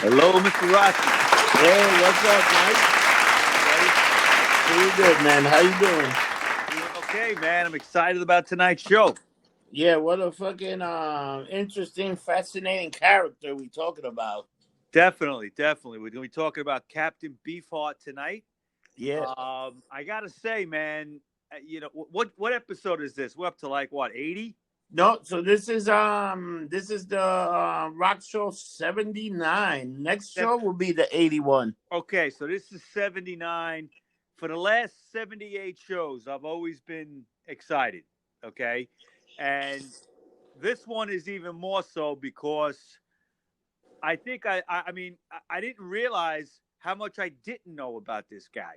Hello, Mr. Rossi. Hey, what's up, Mike? Pretty good, man. How you doing? Doing okay, man. I'm excited about tonight's show. Yeah, what a fucking interesting, fascinating character we talking about. Definitely, definitely. We're going to be talking about Captain Beefheart tonight. Yeah. I got to say, man, what episode is this? We're up to like, what, 80? No, so this is the Rock Show 79. Next show will be the 81. Okay, so this is 79. For the last 78 shows, I've always been excited, okay? And this one is even more so because I think I didn't realize how much I didn't know about this guy,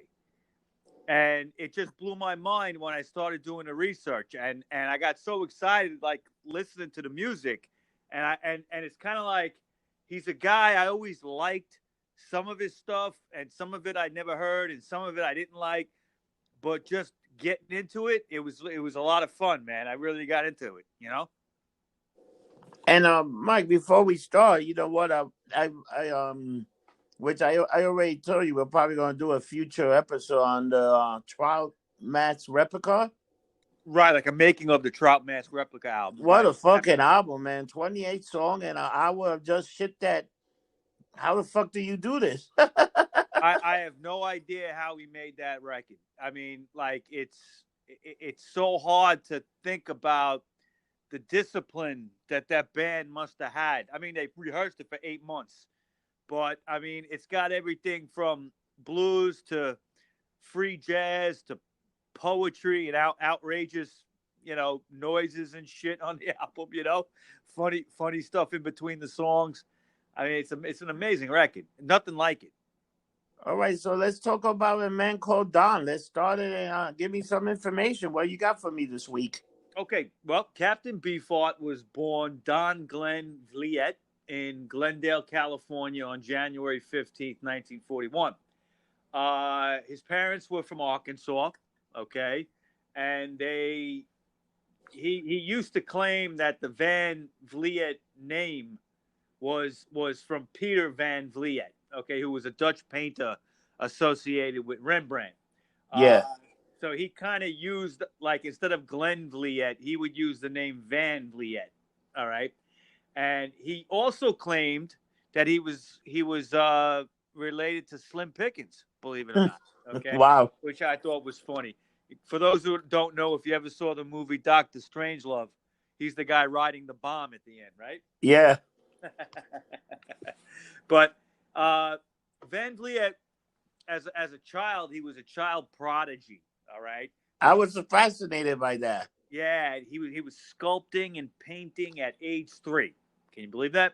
and it just blew my mind when I started doing the research, and I got so excited, like listening to the music, and it's kind of like he's a guy I always liked some of his stuff, and some of it I never heard, and some of it I didn't like, but just getting into it, it was a lot of fun, man. I really got into it, you know. And Mike, before we start, you know what? I which I already told you, we're probably gonna do a future episode on the trial match replica. Right, like a making of the Trout Mask replica album. What Right. a fucking album, man! 28 song and an hour of just shit. That how the fuck do you do this? I have no idea how he made that record. I mean, like it's so hard to think about the discipline that band must have had. I mean, they rehearsed it for 8 months, but I mean, it's got everything from blues to free jazz to poetry and outrageous, noises and shit on the album. Funny stuff in between the songs. I mean, it's an amazing record. Nothing like it. All right, so let's talk about a man called Don. Let's start it and give me some information. What you got for me this week? Okay, well, Captain Beefheart was born Don Glenn Vliet in Glendale, California on January 15th, 1941. His parents were from Arkansas, okay, and he used to claim that the Van Vliet name was from Peter Van Vliet, okay, who was a Dutch painter associated with Rembrandt. Uh, Yeah. so he kind of used, like, instead of Glenn Vliet, he would use the name Van Vliet. All right, and he also claimed that he was related to Slim Pickens, believe it or not. Okay, Wow. which I thought was funny. For those who don't know, if you ever saw the movie Doctor Strangelove, he's the guy riding the bomb at the end, right? Yeah. But uh, Van Vliet, as a child, he was a child prodigy. All right, I which was fascinated by that. yeah, he was sculpting and painting at age 3. Can you believe that?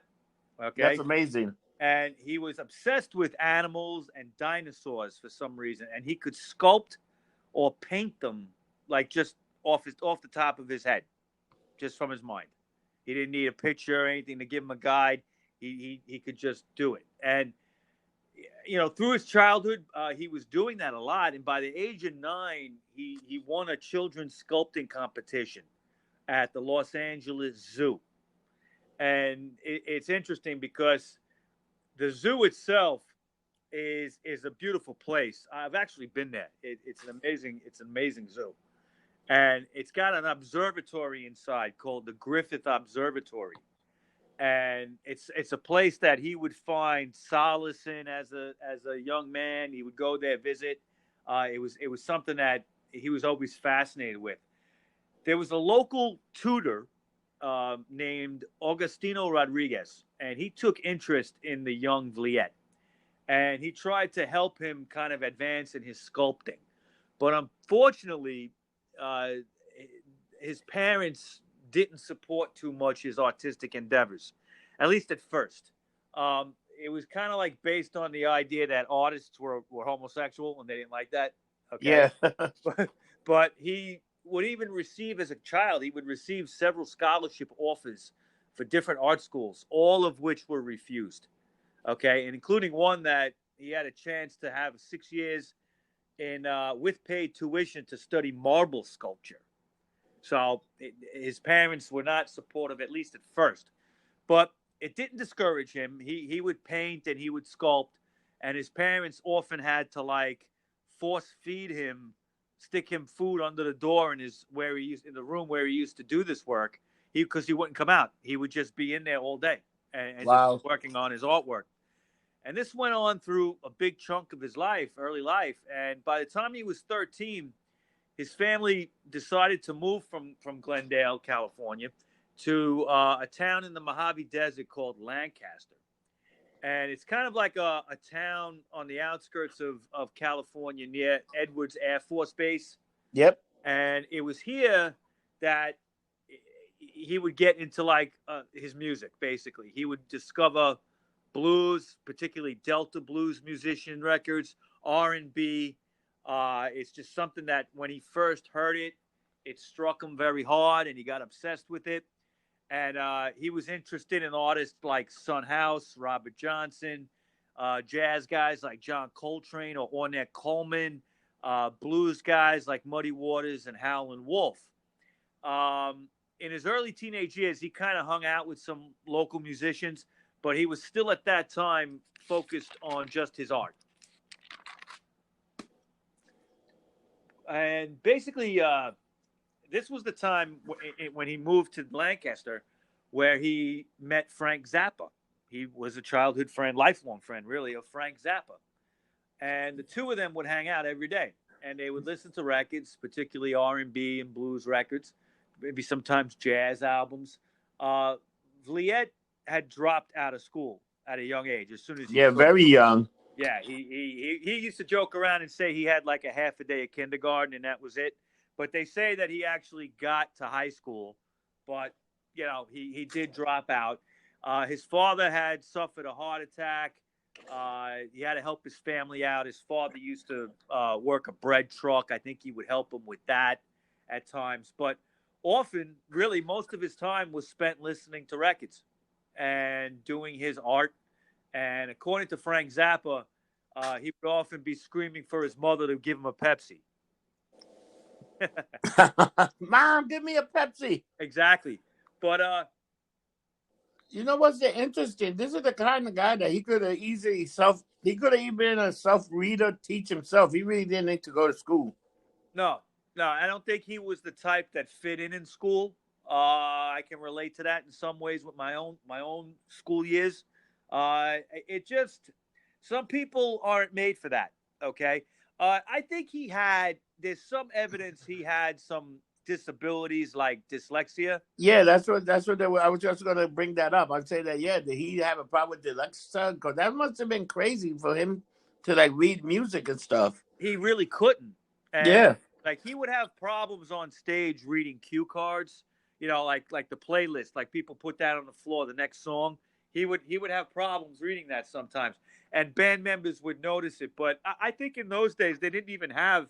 That's Okay, amazing. and he was obsessed with animals and dinosaurs for some reason, and he could sculpt or paint them like just off the top of his head, just from his mind. He didn't need a picture or anything to give him a guide. He could just do it, and through his childhood, he was doing that a lot. And by the age of 9, he won a children's sculpting competition at the Los Angeles Zoo. And it's interesting because the zoo itself is a beautiful place. I've actually been there. It's an amazing zoo, and it's got an observatory inside called the Griffith Observatory, and it's a place that he would find solace in as a young man. He would go there, visit. It was something that he was always fascinated with. There was a local tutor named Augustino Rodriguez, and he took interest in the young Vliet, and he tried to help him kind of advance in his sculpting. But unfortunately, uh, his parents didn't support too much his artistic endeavors, at least at first. It was kind of like based on the idea that artists were homosexual, and they didn't like that. Okay, Yeah. but he would even receive, as a child, he would receive several scholarship offers for different art schools, all of which were refused. Okay, and including one that he had a chance to have 6 years in with paid tuition to study marble sculpture. So his parents were not supportive, at least at first. But it didn't discourage him. He would paint and he would sculpt, and his parents often had to like force feed him, stick him food under the door in his where he used in the room where he used to do this work. Because he wouldn't come out. He would just be in there all day and just Wow. working on his artwork. And this went on through a big chunk of his life, early life. And by the time he was 13, his family decided to move from Glendale, California, to a town in the Mojave Desert called Lancaster. And it's kind of like a town on the outskirts of California near Edwards Air Force Base. Yep. And it was here that he would get into like his music. Basically, he would discover blues, particularly Delta blues musician records, R&B. It's just something that when he first heard it, it struck him very hard, and he got obsessed with it. And he was interested in artists like Son House, Robert Johnson, jazz guys like John Coltrane or Ornette Coleman, blues guys like Muddy Waters and Howlin' Wolf. In his early teenage years, he kind of hung out with some local musicians, but he was still at that time focused on just his art. And basically, this was the time when he moved to Lancaster where he met Frank Zappa. He was a childhood friend, lifelong friend, really, of Frank Zappa. And the two of them would hang out every day, and they would listen to records, particularly R&B and blues records, maybe sometimes jazz albums. Vliet had dropped out of school at a young age as soon as he very young. Yeah, he used to joke around and say he had like a half a day of kindergarten and that was it. But they say that he actually got to high school, but you know he did drop out. His father had suffered a heart attack. He had to help his family out. His father used to work a bread truck. I think he would help him with that at times, but often, really, most of his time was spent listening to records and doing his art. And according to Frank Zappa, he would often be screaming for his mother to give him a Pepsi. Mom, give me a Pepsi. Exactly. But you know what's interesting? This is the kind of guy that he could have easily he could have even been a self-reader, teach himself. He really didn't need to go to school. No, I don't think he was the type that fit in school. I can relate to that in some ways with my own school years. It just some people aren't made for that. Okay, I think there's some evidence he had some disabilities like dyslexia. Yeah, that's what I was just going to bring that up. I'd say that did he have a problem with dyslexia? Because that must have been crazy for him to like read music and stuff. He really couldn't. And like he would have problems on stage reading cue cards. You know, like the playlist, like people put that on the floor. The next song, he would have problems reading that sometimes, and band members would notice it. But I think in those days they didn't even have,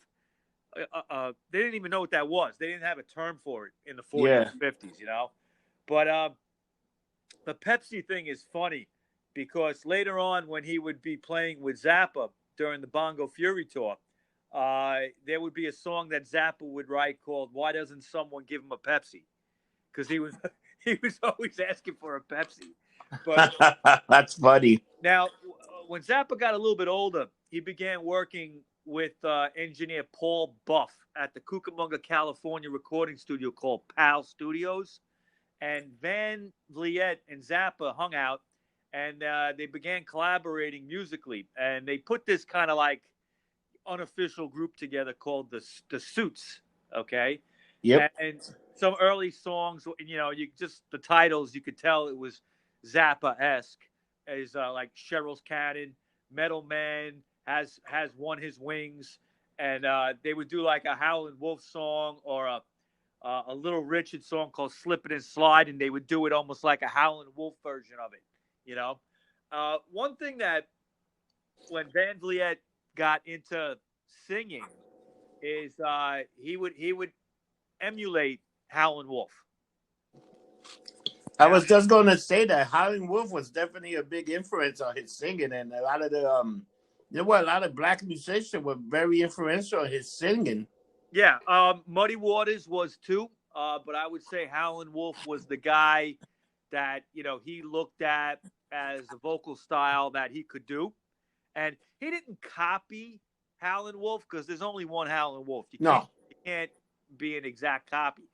they didn't even know what that was. They didn't have a term for it in the 40s and 50s, you know. But the Pepsi thing is funny because later on when he would be playing with Zappa during the Bongo Fury tour, there would be a song that Zappa would write called "Why Doesn't Someone Give Him a Pepsi?" Because he was always asking for a Pepsi. But that's funny. Now, when Zappa got a little bit older, he began working with engineer Paul Buff at the Cucamonga, California recording studio called PAL Studios. And Van Vliet and Zappa hung out, and they began collaborating musically. And they put this kind of like unofficial group together called the Suits. Okay. Yep. And some early songs, you know, you just the titles, you could tell it was Zappa-esque. Is like Cheryl's Cannon, Metal Man has won his wings, and they would do like a Howlin' Wolf song or a Little Richard song called "Slippin' and Slide," and they would do it almost like a Howlin' Wolf version of it. You know, one thing that when Van Vliet got into singing is he would emulate Howlin' Wolf. I was just going to say that Howlin' Wolf was definitely a big influence on his singing, and a lot of there were a lot of black musicians were very influential on his singing. Yeah, Muddy Waters was too, but I would say Howlin' Wolf was the guy that he looked at as a vocal style that he could do, and he didn't copy Howlin' Wolf because there's only one Howlin' Wolf. No. You can't be an exact copy,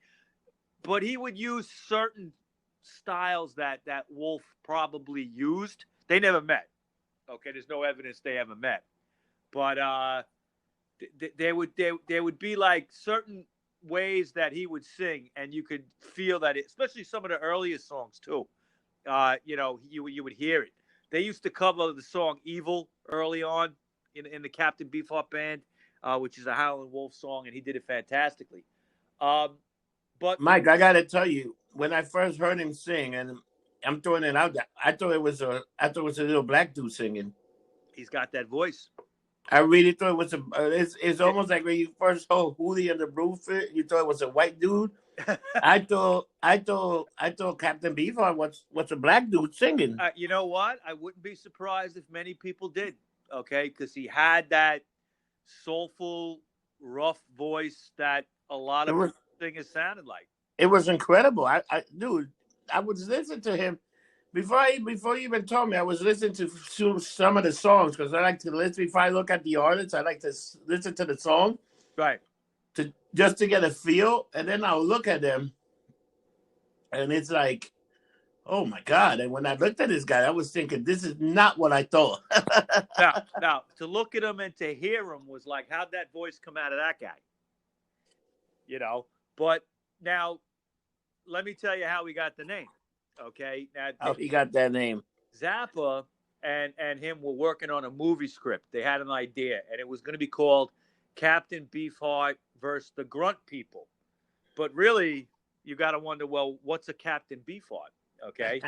but he would use certain styles that Wolf probably used. They never met. Okay, there's no evidence they ever met, but there would be like certain ways that he would sing, and you could feel that, especially some of the earliest songs too. You would hear it. They used to cover the song "Evil" early on in the Captain Beefheart band, which is a Howlin' Wolf song, and he did it fantastically. But Mike, I gotta tell you, when I first heard him sing, and I'm throwing it out there, I thought it was a little black dude singing. he's got that voice. I really thought it was it's almost like when you first heard Hootie and the Brewfit, you thought it was a white dude. I thought Captain Beefheart was a black dude singing. You know what? I wouldn't be surprised if many people did. Okay, because he had that soulful, rough voice that a lot of singers sounded like. It was incredible. Dude, I was listening to him before you even told me. I was listening to some of the songs because I like to listen. Before I look at the artist, I like to listen to the song, right? Just to get a feel, and then I'll look at them, and it's like, oh my God! And when I looked at this guy, I was thinking, this is not what I thought. Now, to look at him and to hear him was like, how'd that voice come out of that guy? But now, let me tell you how he got the name. Okay, now how he got that name? Zappa and him were working on a movie script. They had an idea, and it was going to be called Captain Beefheart versus the Grunt People. But really, you got to wonder, well, what's a Captain Beefheart? Okay.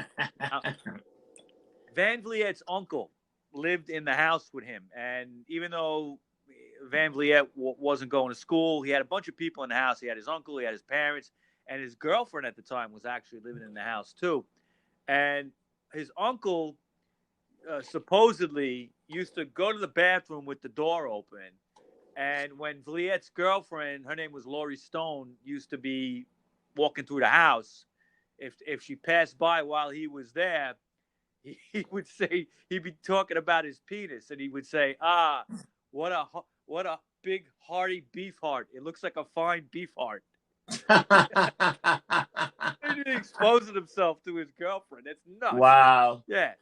Van Vliet's uncle lived in the house with him. And even though Van Vliet wasn't going to school, he had a bunch of people in the house. He had his uncle, he had his parents, and his girlfriend at the time was actually living in the house too. And his uncle supposedly used to go to the bathroom with the door open. And when Vliet's girlfriend, her name was Laurie Stone, used to be walking through the house, if she passed by while he was there, he would say, he'd be talking about his penis, and he would say, what a big hearty beef heart. It looks like a fine beef heart. He's exposing himself to his girlfriend. That's nuts. Wow. Yeah.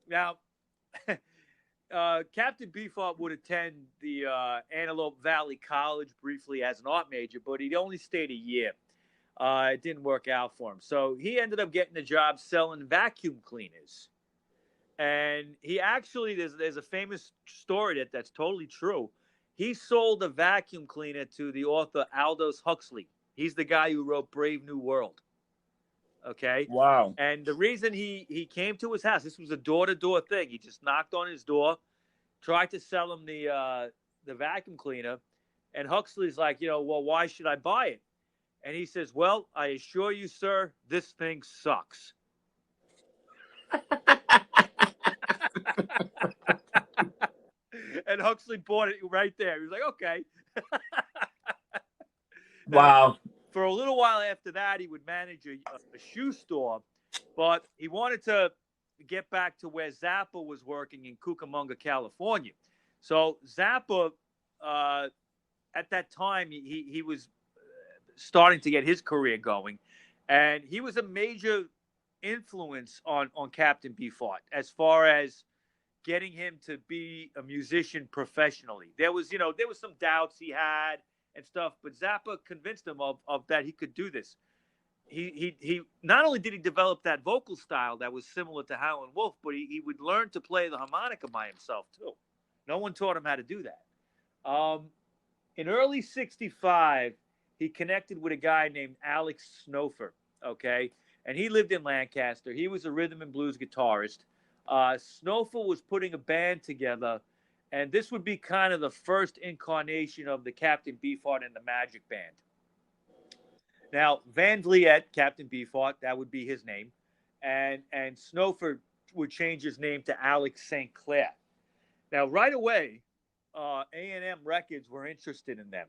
Now, Captain Beefheart would attend the Antelope Valley College briefly as an art major, but he only stayed a year. It didn't work out for him. So he ended up getting a job selling vacuum cleaners. And he actually, there's a famous story that's totally true. He sold a vacuum cleaner to the author Aldous Huxley. He's the guy who wrote Brave New World. Okay. Wow. And the reason he came to his house, this was a door-to-door thing. He just knocked on his door, tried to sell him the vacuum cleaner, and Huxley's like, well, why should I buy it? And he says, well, I assure you, sir, this thing sucks. And Huxley bought it right there. He was like, okay. Wow. For a little while after that, he would manage a shoe store, but he wanted to get back to where Zappa was working in Cucamonga, California. So Zappa, at that time, he was starting to get his career going, and he was a major influence on Captain Beefheart as far as getting him to be a musician professionally. There was some doubts he had and stuff, but Zappa convinced him of that he could do this. He not only did he develop that vocal style that was similar to Howlin' Wolf, but he would learn to play the harmonica by himself too. No one taught him how to do that. In early '65, he connected with a guy named Alex Snowfer, okay? And he lived in Lancaster. He was a rhythm and blues guitarist. Snowfer was putting a band together, and this would be kind of the first incarnation of the Captain Beefheart and the Magic Band. Now, Van Vliet, Captain Beefheart, that would be his name, and Snowfer would change his name to Alex St. Clair. Now, right away, A&M Records were interested in them.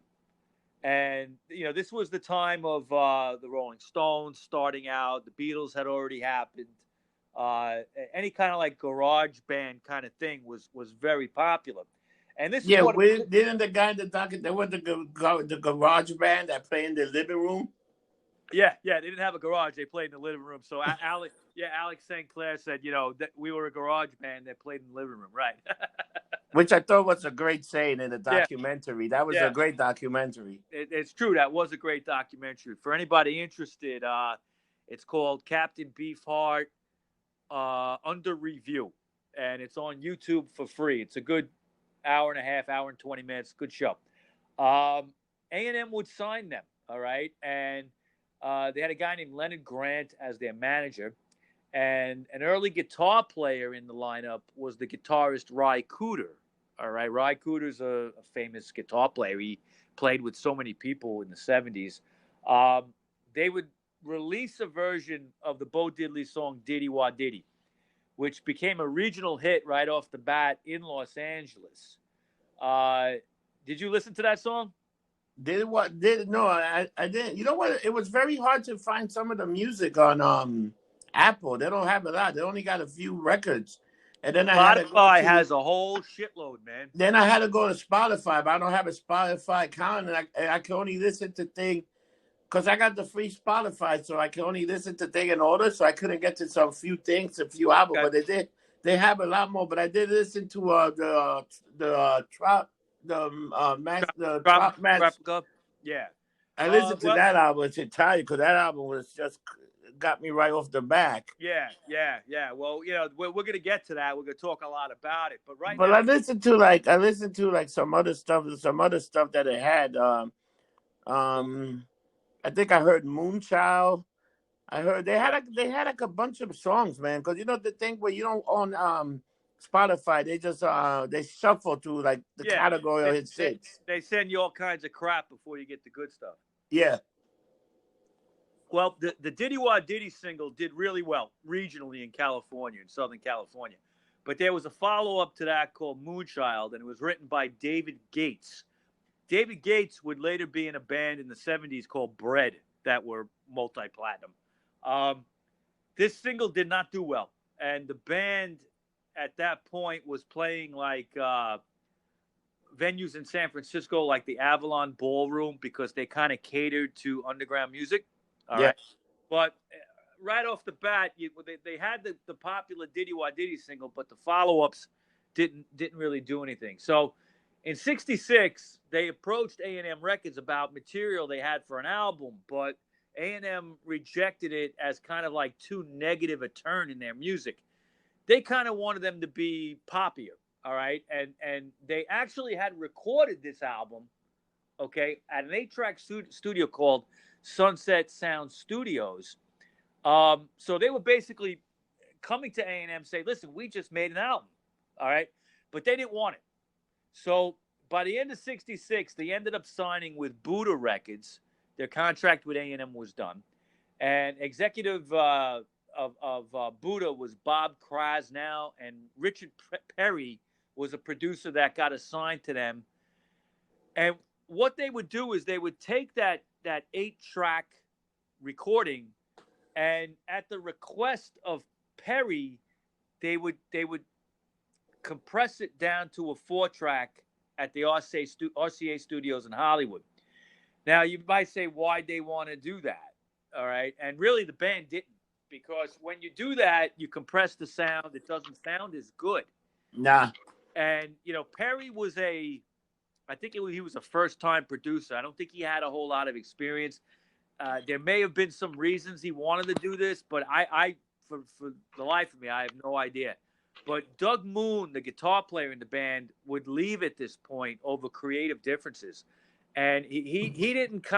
And this was the time of the Rolling Stones starting out. The Beatles had already happened. Uh, Any kind of like garage band kind of thing was very popular. And this is Yeah, what. didn't the guy in the docket there was the garage band that played in the living room? Yeah, yeah, they didn't have a garage. They played in the living room. So Alex St. Clair said, that we were a garage band that played in the living room, right? Which I thought was a great saying in the Yeah, documentary. That was a yeah, great documentary. it's true. That was a great documentary. For anybody interested, it's called Captain Beefheart Under Review, and it's on YouTube for free. It's a good hour and a half, hour and 20 minutes. Good show. A&M would sign them, all right, and they had a guy named Leonard Grant as their manager, and an early guitar player in the lineup was the guitarist Ry Cooder. All right, Ry Cooder's a famous guitar player. He played with so many people in the 70s. They would release a version of the Bo Diddley song Diddy Wah Diddy, which became a regional hit right off the bat in Los Angeles. Did you listen to that song? Did no, I didn't. You know what? It was very hard to find some of the music on Apple. They don't have a lot. They only got a few records. And then I had to go Spotify to has a whole shitload, man. then I had to go to Spotify, but I don't have a Spotify account, and I can only listen to things because I got the free Spotify, so I can only listen to thing in order. So I couldn't get to some few things, a few albums, Okay. but they have a lot more. But I did listen to the trap the Trop trap match. Replica. Yeah. I listened to Well, that album. It's Italian because that album was just got me right off the back. yeah. Well, we're going to get to that. We're going to talk a lot about it. But right But now, I listened to like some other stuff that it had. I think I heard Moonchild. I heard they had like a bunch of songs, man. Because the thing where you don't own Spotify, they just they shuffle through like the yeah, category they, of hit they, six. they send you all kinds of crap before you get the good stuff. Yeah, Well, the Diddy Wah Diddy single did really well regionally in California, in Southern California. But there was a follow up to that called Moonchild, and it was written by David Gates. David Gates would later be in a band in the 70s called Bread that were multi platinum. This single did not do well. And the band at that point was playing like venues in San Francisco, like the Avalon Ballroom, because they kind of catered to underground music. All yeah. right. But right off the bat, they had the popular Diddy Wah Diddy single, but the follow ups didn't really do anything. So in '66, they approached A&M Records about material they had for an album, but A&M rejected it as kind of like too negative a turn in their music. They kind of wanted them to be poppier, all right? And they actually had recorded this album, okay, at an 8-track studio called Sunset Sound Studios. So they were basically coming to A&M say, listen, we just made an album, all right? But they didn't want it. So by the end of '66, they ended up signing with Buddha Records. Their contract with A&M was done. And executive of Buddha was Bob Krasnow, and Richard Perry was a producer that got assigned to them. And what they would do is they would take that 8-track recording, and at the request of Perry, they would compress it down to a 4-track at the RCA studios in Hollywood. Now, you might say, why'd they want to do that? All right. And really, the band didn't, because when you do that, you compress the sound. It doesn't sound as good. Nah. And, Perry was I think he was a first-time producer. I don't think he had a whole lot of experience. There may have been some reasons he wanted to do this, but I for the life of me, I have no idea. But Doug Moon, the guitar player in the band, would leave at this point over creative differences, and he didn't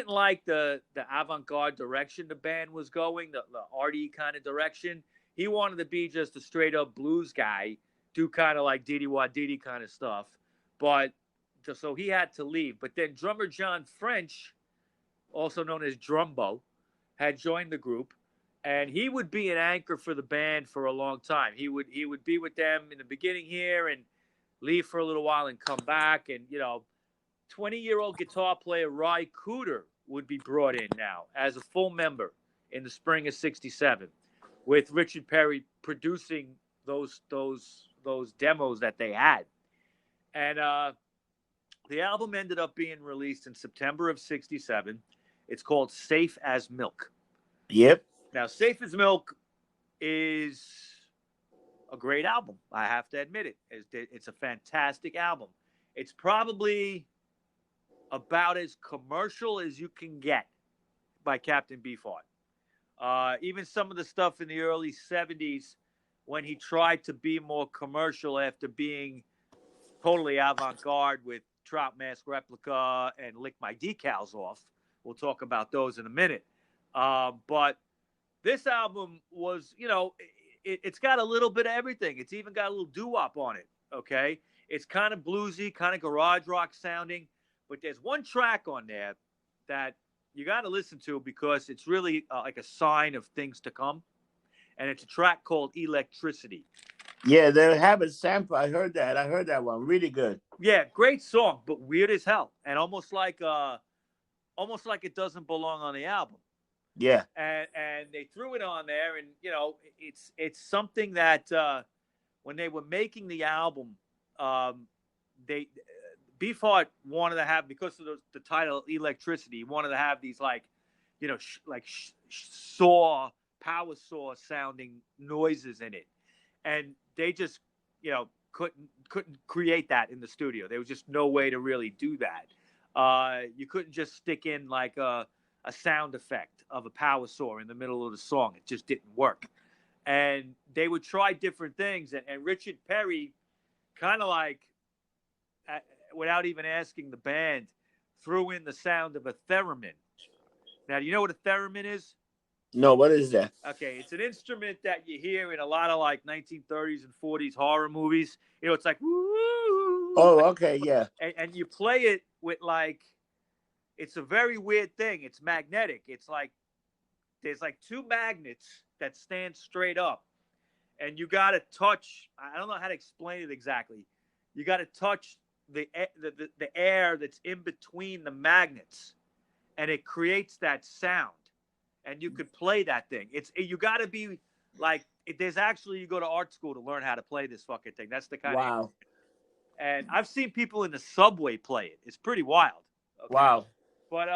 like the avant-garde direction the band was going, the arty kind of direction. He wanted to be just a straight-up blues guy, do kind of like Diddy Wah Diddy kind of stuff. But so he had to leave. But then drummer John French, also known as Drumbo, had joined the group, and he would be an anchor for the band for a long time. He would be with them in the beginning here and leave for a little while and come back, and 20-year-old guitar player Ry Cooder would be brought in now as a full member in the spring of '67, with Richard Perry producing those demos that they had. And the album ended up being released in September of '67. It's called Safe as Milk. Yep. Now, Safe as Milk is a great album. I have to admit it. It's a fantastic album. It's probably about as commercial as you can get by Captain Beefheart. Even some of the stuff in the early '70s, when he tried to be more commercial after being totally avant-garde with Trout Mask Replica and Lick My Decals Off. We'll talk about those in a minute. But this album was, it's got a little bit of everything. It's even got a little doo-wop on it, okay? It's kind of bluesy, kind of garage rock sounding. But there's one track on there that you got to listen to because it's really like a sign of things to come. And it's a track called Electricity. Yeah, they have a sample. I heard that. I heard that one. Really good. Yeah, great song, but weird as hell, and almost like it doesn't belong on the album. Yeah. And they threw it on there, and it's something that when they were making the album, they Beefheart wanted to have, because of the title Electricity, he wanted to have these power saw sounding noises in it, and they just couldn't create that in the studio. There was just no way to really do that. You couldn't just stick in like a sound effect of a power saw in the middle of the song. It just didn't work. And they would try different things, and Richard Perry kind of without even asking the band, threw in the sound of a theremin. Now, do you know what a theremin is? No, what is that? Okay, it's an instrument that you hear in a lot of 1930s and 40s horror movies. It's like, woo! Oh, okay, yeah. And you play it with it's a very weird thing. It's magnetic. It's there's two magnets that stand straight up. And you got to touch, I don't know how to explain it exactly. You got to touch the air that's in between the magnets. And it creates that sound. And you could play that thing. You got to be there's actually, you go to art school to learn how to play this fucking thing. That's the kind of. And I've seen people in the subway play it. It's pretty wild. Okay? Wow. But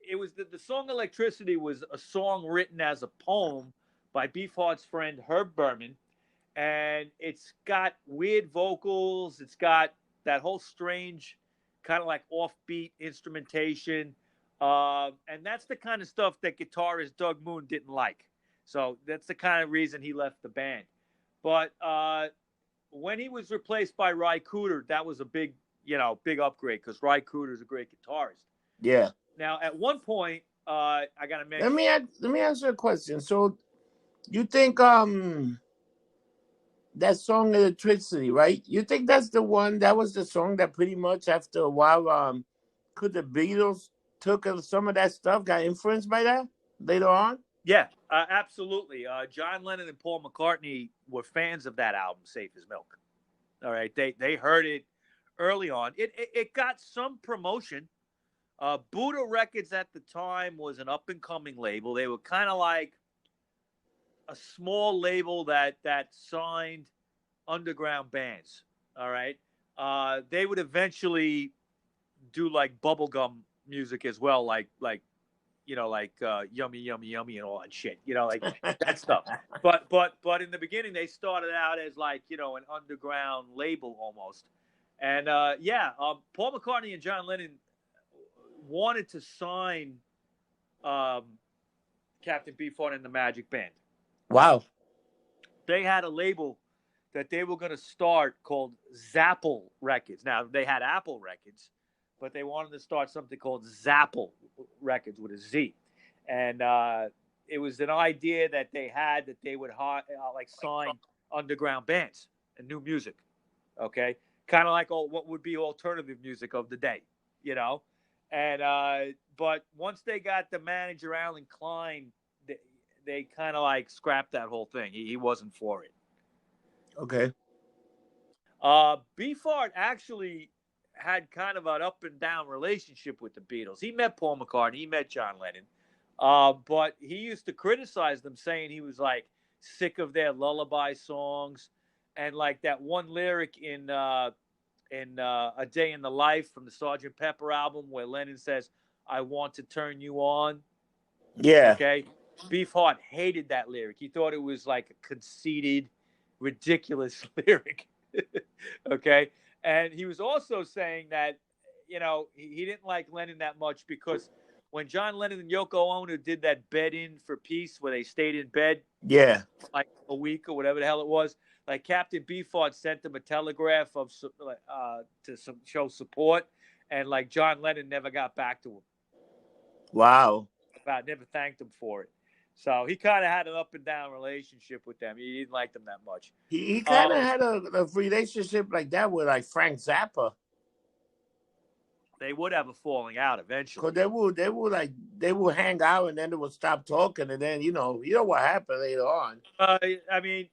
it was the song Electricity was a song written as a poem by Beefheart's friend Herb Berman. And it's got weird vocals. It's got that whole strange kind of offbeat instrumentation. And that's the kind of stuff that guitarist Doug Moon didn't like. So that's the kind of reason he left the band. But when he was replaced by Ry Cooder, that was a big upgrade, because Ry Cooder is a great guitarist. Yeah. Now, at one point, I got to mention. Let me ask you a question. So, you think that song Electricity, right? You think that's the one that was the song that pretty much after a while could the Beatles took some of that stuff, got influenced by that later on? Yeah, absolutely. John Lennon and Paul McCartney were fans of that album, Safe as Milk. All right, they heard it early on. It got some promotion. Buddha Records at the time was an up-and-coming label. They were kind of like a small label that signed underground bands. All right, they would eventually do bubblegum music as well, like Yummy Yummy Yummy and all that shit, that stuff. But in the beginning, they started out as an underground label almost. And Paul McCartney and John Lennon wanted to sign Captain Beefheart and the Magic Band. Wow. They had a label that they were going to start called Zapple Records. Now, they had Apple Records, but they wanted to start something called Zapple Records with a Z. And it was an idea that they had, that they would sign underground bands and new music, okay? Kind of like what would be alternative music of the day, And but once they got the manager, Alan Klein, they kind of scrapped that whole thing. He wasn't for it. Okay. Beefheart actually had kind of an up and down relationship with the Beatles. He met Paul McCartney, he met John Lennon, but he used to criticize them, saying he was like sick of their lullaby songs, and like that one lyric in A Day in the Life from the Sgt. Pepper album where Lennon says, "I want to turn you on." Yeah. Okay, Beefheart hated that lyric. He thought it was like a conceited, ridiculous lyric. Okay, and he was also saying that he didn't like Lennon that much because when John Lennon and Yoko Ono did that Bed In for Peace, where they stayed in bed Yeah. like a week or whatever the hell it was, like Captain Beefheart sent them a telegraph of to show support, and like John Lennon never got back to him. Wow. Never thanked him for it. So he kind of had an up and down relationship with them. He didn't like them that much. He kind of had a relationship like that with like Frank Zappa. They would have a falling out eventually. Cause they would hang out and then they would stop talking and then you know what happened later on. I mean,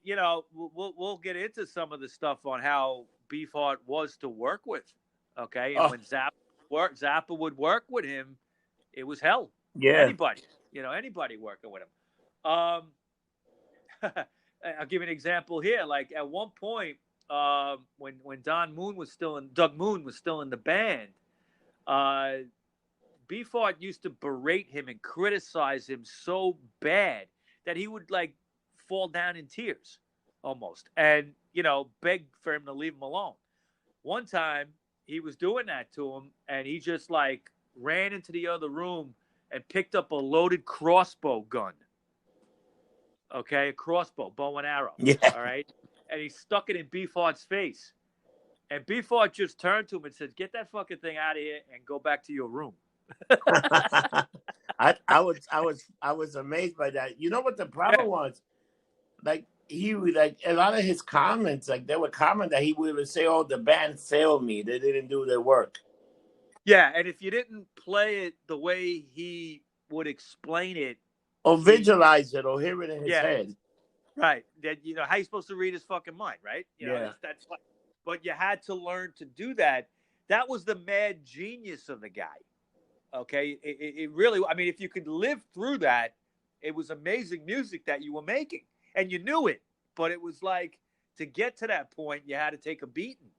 we'll get into some of the stuff on how Beefheart was to work with. Okay, and when Zappa would work with him, it was hell. Yeah. Anybody working with him. I'll give you an example here. Like at one point, when Doug Moon was still in the band, Beefheart used to berate him and criticize him so bad that he would like fall down in tears almost, and beg for him to leave him alone. One time he was doing that to him, and he just like ran into the other room and picked up a loaded crossbow gun. Okay, a crossbow, bow and arrow. Yeah. All right, and he stuck it in Beefheart's face. And Beefheart just turned to him and said, "Get that fucking thing out of here and go back to your room." I was amazed by that. You know what the problem was? Like he would like a lot of his comments, like there were comments that he would say, "Oh, the band failed me. They didn't do their work." Yeah, and if you didn't play it the way he would explain it, or visualize it, or hear it in his head, right? That how you supposed to read his fucking mind, right? That's like, but you had to learn to do that. That was the mad genius of the guy. Okay, it really. I mean, if you could live through that, it was amazing music that you were making, and you knew it. But it was like to get to that point, you had to take a beating.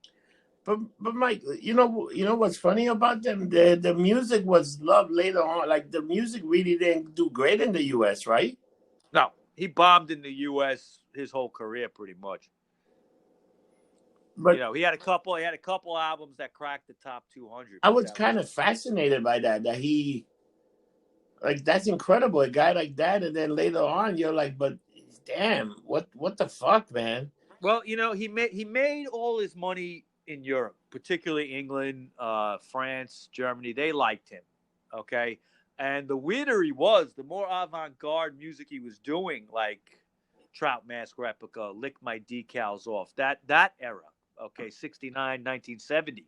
But Mike, you know what's funny about them? The music was loved later on. Like the music really didn't do great in the U.S., right? No, he bombed in the U.S. his whole career pretty much. But he had a couple albums that cracked the top 200. I was kind of fascinated by that. That he, like, that's incredible. A guy like that, and then later on, you're like, but damn, what the fuck, man? Well, he made all his money in Europe, particularly England, France, Germany. They liked him. Okay. And the weirder he was, the more avant-garde music he was doing, like Trout Mask Replica, Lick My Decals Off, that era, okay, 69, 1970,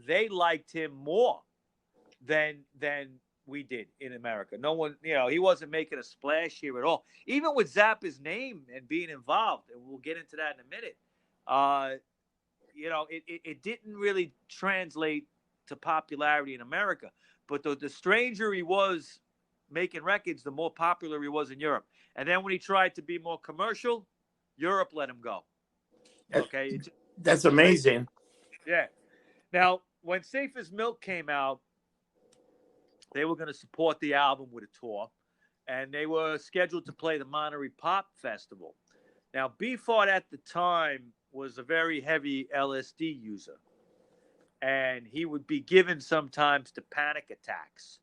they liked him more than we did in America. No one, he wasn't making a splash here at all. Even with Zappa's name and being involved, and we'll get into that in a minute, it didn't really translate to popularity in America. But the stranger he was making records, the more popular he was in Europe. And then when he tried to be more commercial, Europe let him go. Okay, that's amazing. Yeah. Now, when Safe as Milk came out, they were going to support the album with a tour, and they were scheduled to play the Monterey Pop Festival. Now, Beefheart at the time was a very heavy LSD user, and he would be given sometimes to panic attacks,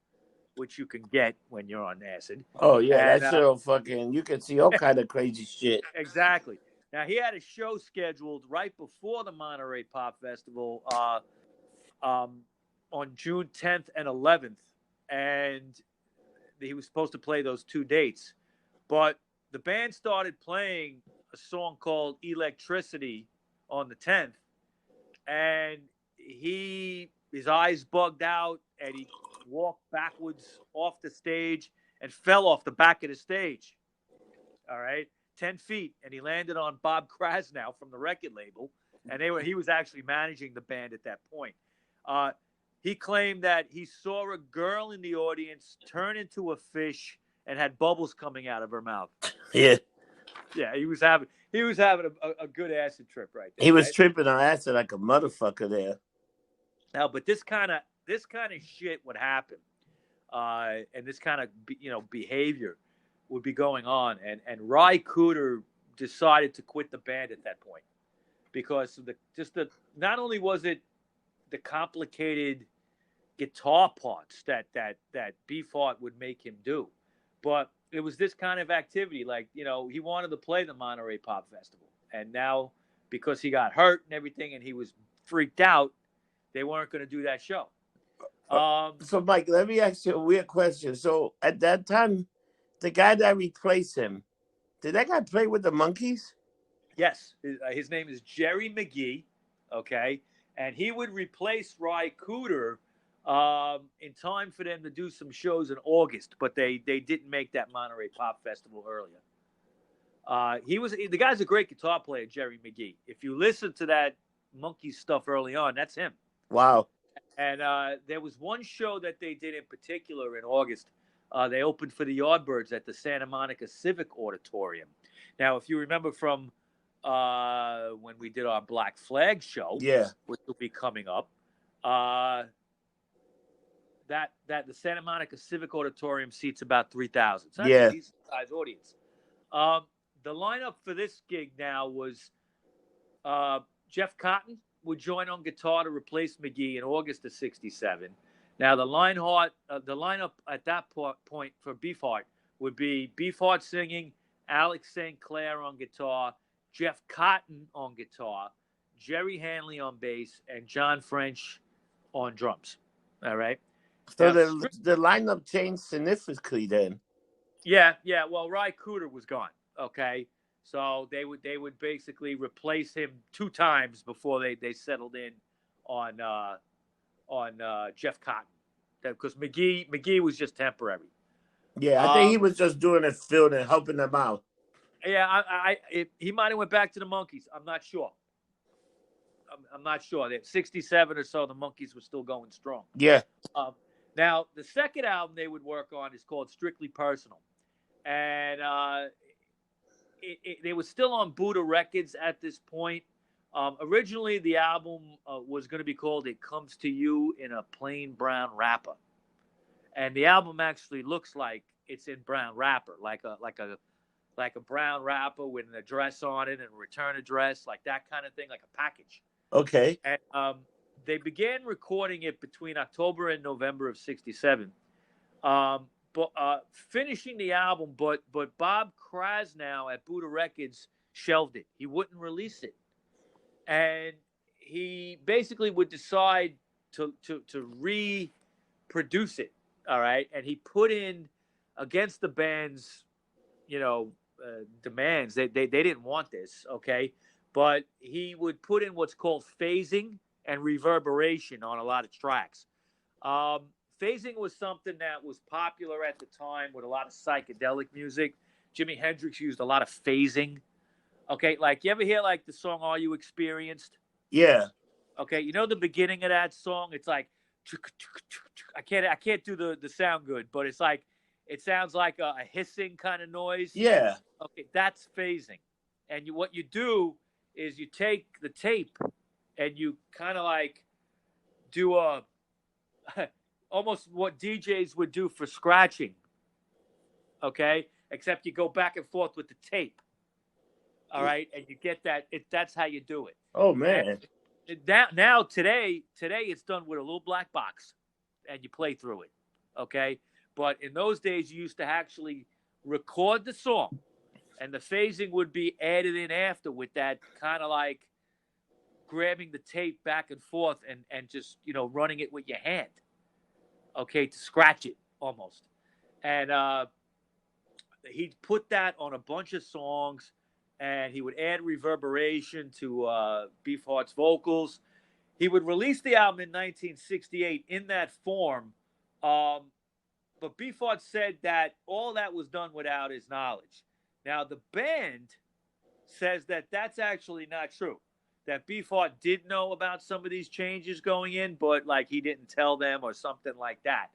which you can get when you're on acid. Oh, yeah, that's so fucking, you can see all kind of crazy shit. Exactly. Now, he had a show scheduled right before the Monterey Pop Festival on June 10th and 11th, and he was supposed to play those 2 dates. But the band started playing a song called Electricity on the 10th, and his eyes bugged out, and he walked backwards off the stage and fell off the back of the stage. All right, 10 feet, and he landed on Bob Krasnow from the record label, and he was actually managing the band at that point. He claimed that he saw a girl in the audience turn into a fish and had bubbles coming out of her mouth. Yeah. Yeah, he was having a good acid trip right there. He was Right? tripping on acid like a motherfucker there. Now, but this kind of shit would happen, and this kind of behavior would be going on, and Ry Cooder decided to quit the band at that point because of the not only was it the complicated guitar parts that Beefheart would make him do, but it was this kind of activity. Like, he wanted to play the Monterey Pop Festival, and now because he got hurt and everything, and he was freaked out, they weren't going to do that show. So, Mike, let me ask you a weird question. So, at that time, the guy that replaced him, did that guy play with the Monkees? Yes, his name is Jerry McGee. Okay, and he would replace Ry Cooder in time for them to do some shows in August, but they didn't make that Monterey Pop Festival earlier. The guy's a great guitar player, Jerry McGee. If you listen to that Monkees stuff early on, that's him. Wow. And there was one show that they did in particular in August. They opened for the Yardbirds at the Santa Monica Civic Auditorium. Now, if you remember from when we did our Black Flag show, which will be coming up, that the Santa Monica Civic Auditorium seats about 3,000. So that's a decent sized audience. The lineup for this gig now was Jeff Cotton would join on guitar to replace McGee in August of '67. Now the lineup at that point for Beefheart would be Beefheart singing, Alex St. Clair on guitar, Jeff Cotton on guitar, Jerry Hanley on bass, and John French on drums. All right. So now, the lineup changed significantly then. Yeah. Well, Ry Cooder was gone. Okay. So they would basically replace him 2 times before they settled in on Jeff Cotton, because McGee was just temporary. Yeah, I think he was just doing it, field and helping them out. Yeah, he might have went back to the Monkees. I'm not sure. I'm not sure. At 67 or so, the Monkees were still going strong. Yeah. Now the second album they would work on is called Strictly Personal, and they were still on Buddha Records at this point. Originally, the album was going to be called "It Comes to You in a Plain Brown Wrapper," and the album actually looks like it's in brown wrapper, like a brown wrapper with an address on it and a return address, like that kind of thing, like a package. Okay. And they began recording it between October and November of '67. But finishing the album, but Bob Krasnow at Buddha Records shelved it. He wouldn't release it, and he basically would decide to reproduce it. All right, and he put in, against the band's demands. They didn't want this. Okay, but he would put in what's called phasing and reverberation on a lot of tracks. Phasing was something that was popular at the time with a lot of psychedelic music. Jimi Hendrix used a lot of phasing. Okay, like you ever hear like the song "Are You Experienced"? Yeah. Okay, you know the beginning of that song? It's like I can't do the sound good, but it's like it sounds like a hissing kind of noise. Yeah. Okay, that's phasing. And what you do is you take the tape and you kind of like do a almost what DJs would do for scratching. Okay, except you go back and forth with the tape. All right, and you get that. That's how you do it. Oh man! Now today it's done with a little black box, and you play through it. Okay, but in those days you used to actually record the song, and the phasing would be added in after with that kind of like grabbing the tape back and forth and just running it with your hand. Okay, to scratch it almost, and he'd put that on a bunch of songs. And he would add reverberation to Beefheart's vocals. He would release the album in 1968 in that form. But Beefheart said that all that was done without his knowledge. Now, the band says that that's actually not true. that Beefheart did know about some of these changes going in, but like he didn't tell them or something like that.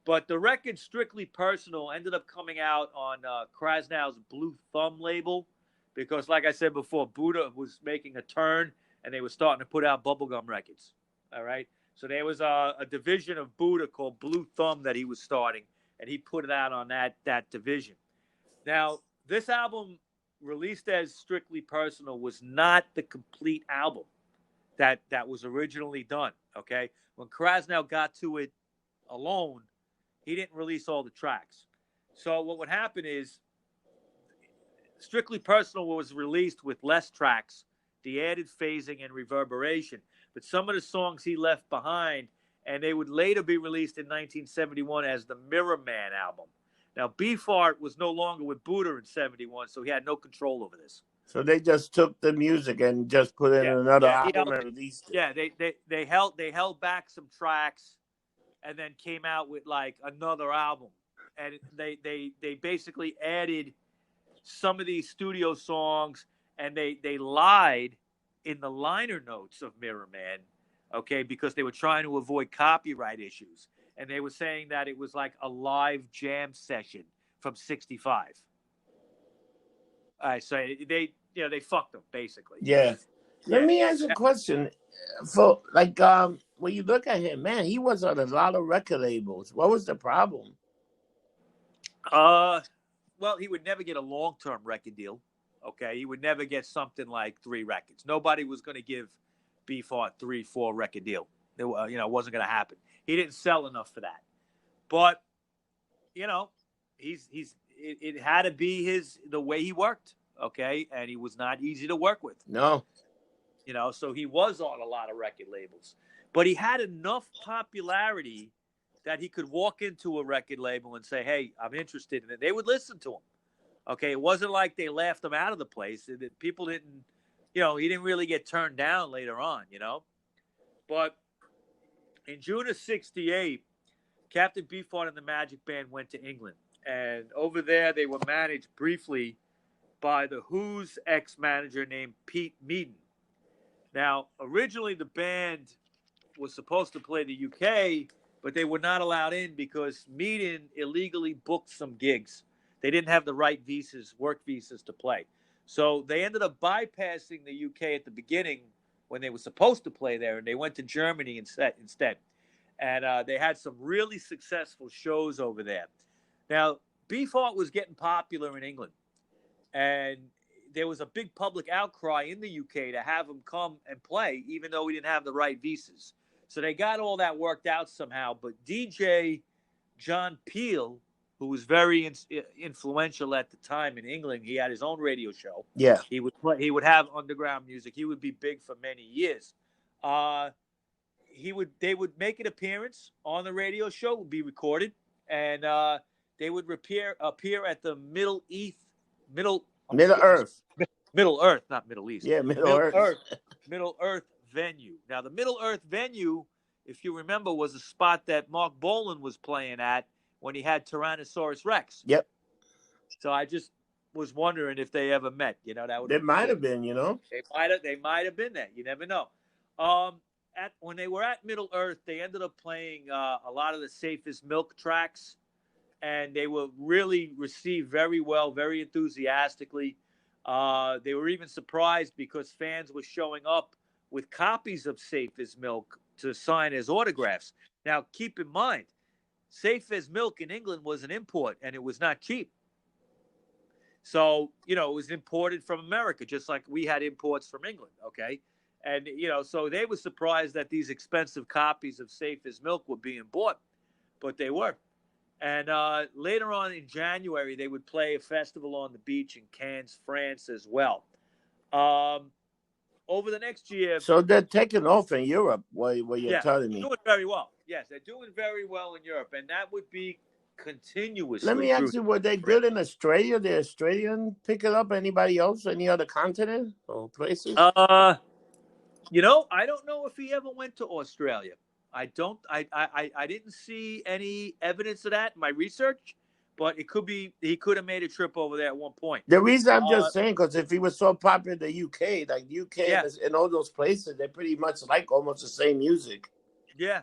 But the record, Strictly Personal, ended up coming out on Krasnow's Blue Thumb label because, like I said before, Buddha was making a turn and they were starting to put out bubblegum records. All right. So there was a division of Buddha called Blue Thumb that he was starting, and he put it out on that division. Now, this album, released as Strictly Personal, was not the complete album that was originally done. Okay. When Krasnow got to it alone, he didn't release all the tracks. So what would happen is Strictly Personal was released with less tracks, the added phasing and reverberation. But some of the songs he left behind, and they would later be released in 1971 as the Mirror Man album. Now, Beefheart was no longer with Buddha in 71, so he had no control over this. So they just took the music and just put it in another album and released it. Yeah, they held back some tracks and then came out with like another album. And they basically added some of these studio songs, and they lied in the liner notes of Mirror Man, okay, because they were trying to avoid copyright issues. And they were saying that it was like a live jam session from 65. All right, so they fucked them basically. Yeah. Let me ask you a question. For like when you look at him, man, he was on a lot of record labels. What was the problem? Well, he would never get a long-term record deal. Okay, he would never get something like 3 records. Nobody was going to give Beefheart 3-4 record deal. It wasn't going to happen. He didn't sell enough for that. But it had to be the way he worked. Okay, and he was not easy to work with. No. So he was on a lot of record labels, but he had enough popularity that he could walk into a record label and say, "Hey, I'm interested in it." They would listen to him. Okay, it wasn't like they laughed him out of the place. People didn't, he didn't really get turned down later on, But in June of '68, Captain Beefheart and the Magic Band went to England, and over there they were managed briefly by the Who's ex-manager named Pete Meaden. Now, originally the band was supposed to play the UK, but they were not allowed in because Meaden illegally booked some gigs. They didn't have the right work visas to play. So they ended up bypassing the UK at the beginning when they were supposed to play there, and they went to Germany instead. And they had some really successful shows over there. Now, Beefheart was getting popular in England, and there was a big public outcry in the UK to have him come and play, even though we didn't have the right visas. So they got all that worked out somehow. But DJ John Peel, who was very influential at the time in England, he had his own radio show. Yeah, he would have underground music. He would be big for many years. They would make an appearance on the radio show, would be recorded, and they would appear at the Middle Earth, not Middle East. Yeah, Middle Earth. Middle Earth venue. Now, the Middle Earth venue, if you remember, was a spot that Mark Bolan was playing at when he had Tyrannosaurus Rex. Yep. So I just was wondering if they ever met. That would. They might have been. They might have been there. You never know. When they were at Middle Earth, they ended up playing a lot of the Safe as Milk tracks, and they were really received very well, very enthusiastically. They were even surprised because fans were showing up with copies of Safe as Milk to sign as autographs. Now, keep in mind, Safe as Milk in England was an import, and it was not cheap. So, it was imported from America, just like we had imports from England, okay? And, so they were surprised that these expensive copies of Safe as Milk were being bought, but they were. And later on in January, they would play a festival on the beach in Cannes, France as well. Over the next year... So they're taking off in Europe, what you're telling me. They're doing very well. Yes, they're doing very well in Europe, and that would be continuously. Let me ask you, were they good in Australia? The Australian pick it up? Anybody else? Any other continent or places? I don't know if he ever went to Australia. I didn't see any evidence of that in my research, but it could be he could have made a trip over there at one point. The reason I'm just saying, because if he was so popular in the UK, like UK Yeah. and all those places, they pretty much like almost the same music. Yeah,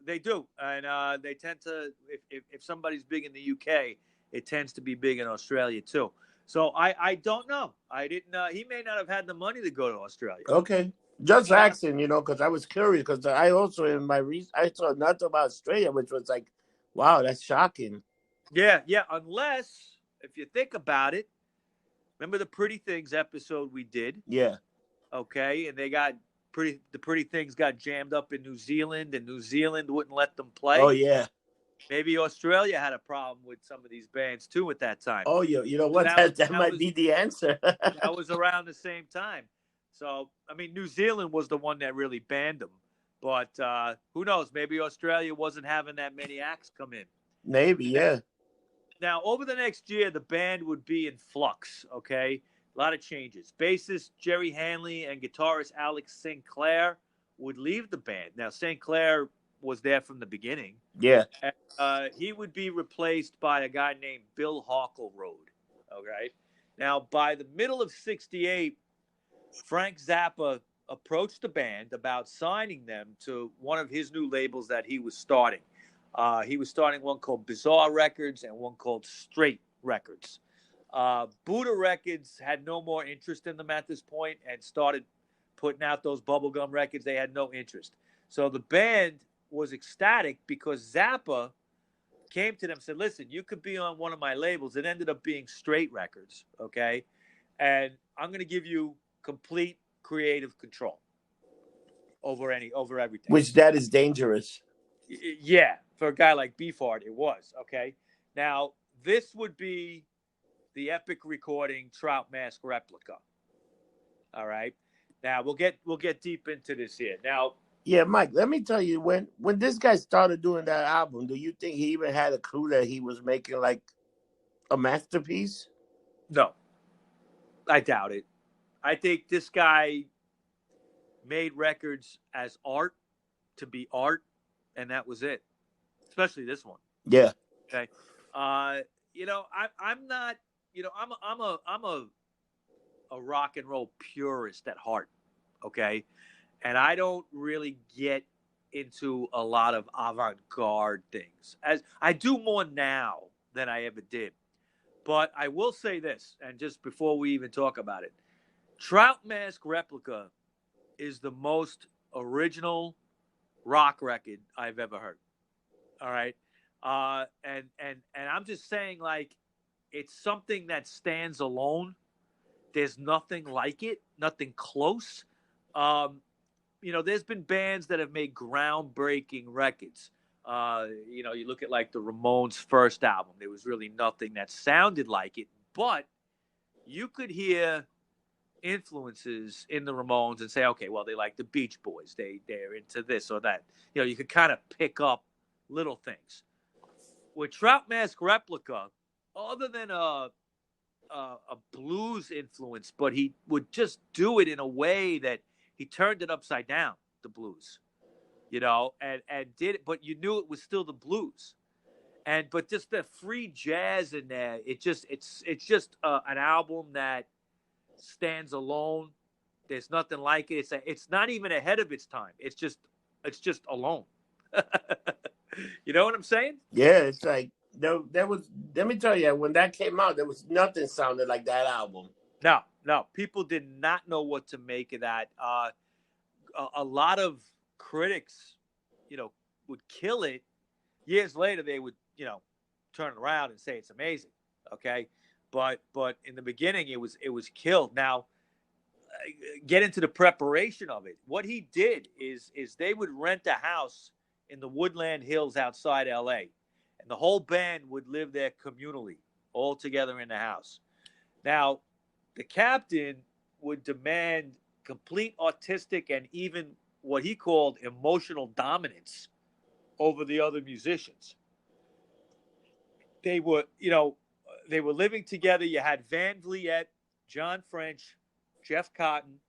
they do, and they tend to. If somebody's big in the UK, it tends to be big in Australia too. So I don't know. I didn't. He may not have had the money to go to Australia. Okay. Just You know? asking, because I was curious, because I also in my I saw nothing about Australia, which was like, wow, that's shocking. Yeah. Unless if you think about it, remember the Pretty Things episode we did? Yeah. Okay, and they got the Pretty Things got jammed up in New Zealand, and New Zealand wouldn't let them play. Oh yeah. Maybe Australia had a problem with some of these bands too at that time. Oh, you know what? That might be the answer. That was around the same time. So, I mean, New Zealand was the one that really banned them. But who knows? Maybe Australia wasn't having that many acts come in. Maybe, yeah. Now, over the next year, the band would be in flux, okay? A lot of changes. Bassist Jerry Hanley and guitarist Alex St. Clair would leave the band. Now, St. Clair was there from the beginning. Yeah. And, he would be replaced by a guy named Bill Harkleroad, okay? Now, by the middle of 68, Frank Zappa approached the band about signing them to one of his new labels that he was starting. He was starting one called Bizarre Records and one called Straight Records. Buddha Records had no more interest in them at this point and started putting out those bubblegum records. They had no interest. So the band was ecstatic because Zappa came to them and said, listen, you could be on one of my labels. It ended up being Straight Records, okay? And I'm going to give you complete creative control over everything. Which that is dangerous. Yeah, for a guy like Beefheart, it was, okay? Now, this would be the epic recording Trout Mask Replica. All right. Now we'll get deep into this here. Now, yeah, Mike, let me tell you, when this guy started doing that album, do you think he even had a clue that he was making like a masterpiece? No, I doubt it. I think this guy made records as art to be art, and that was it. Especially this one. Yeah. Okay. I'm not. I'm a rock and roll purist at heart. Okay, and I don't really get into a lot of avant-garde things. As I do more now than I ever did. But I will say this, and just before we even talk about it, Trout Mask Replica is the most original rock record I've ever heard. All right. And I'm just saying, like, it's something that stands alone. There's nothing like it, nothing close. There's been bands that have made groundbreaking records. You look at like the Ramones' first album. There was really nothing that sounded like it, but you could hear influences in the Ramones and say, okay, well, they like the Beach Boys. They're into this or that. You could kind of pick up little things. With Trout Mask Replica, other than a blues influence, but he would just do it in a way that he turned it upside down, the blues, and did it, but you knew it was still the blues. But just the free jazz in there, it's just an album that stands alone. There's nothing like it. It's not even ahead of its time. It's just alone. You know what I'm saying? Yeah, it's like there was. Let me tell you, when that came out, there was nothing sounded like that album. No, people did not know what to make of that. A lot of critics, would kill it. Years later, they would, turn it around and say it's amazing. Okay, but in the beginning, it was killed. Now, get into the preparation of it. What he did is they would rent a house in the Woodland Hills outside L.A., and the whole band would live there communally, all together in the house. Now, the captain would demand complete artistic and even what he called emotional dominance over the other musicians. They were living together. You had Van Vliet, John French, Jeff Cotton.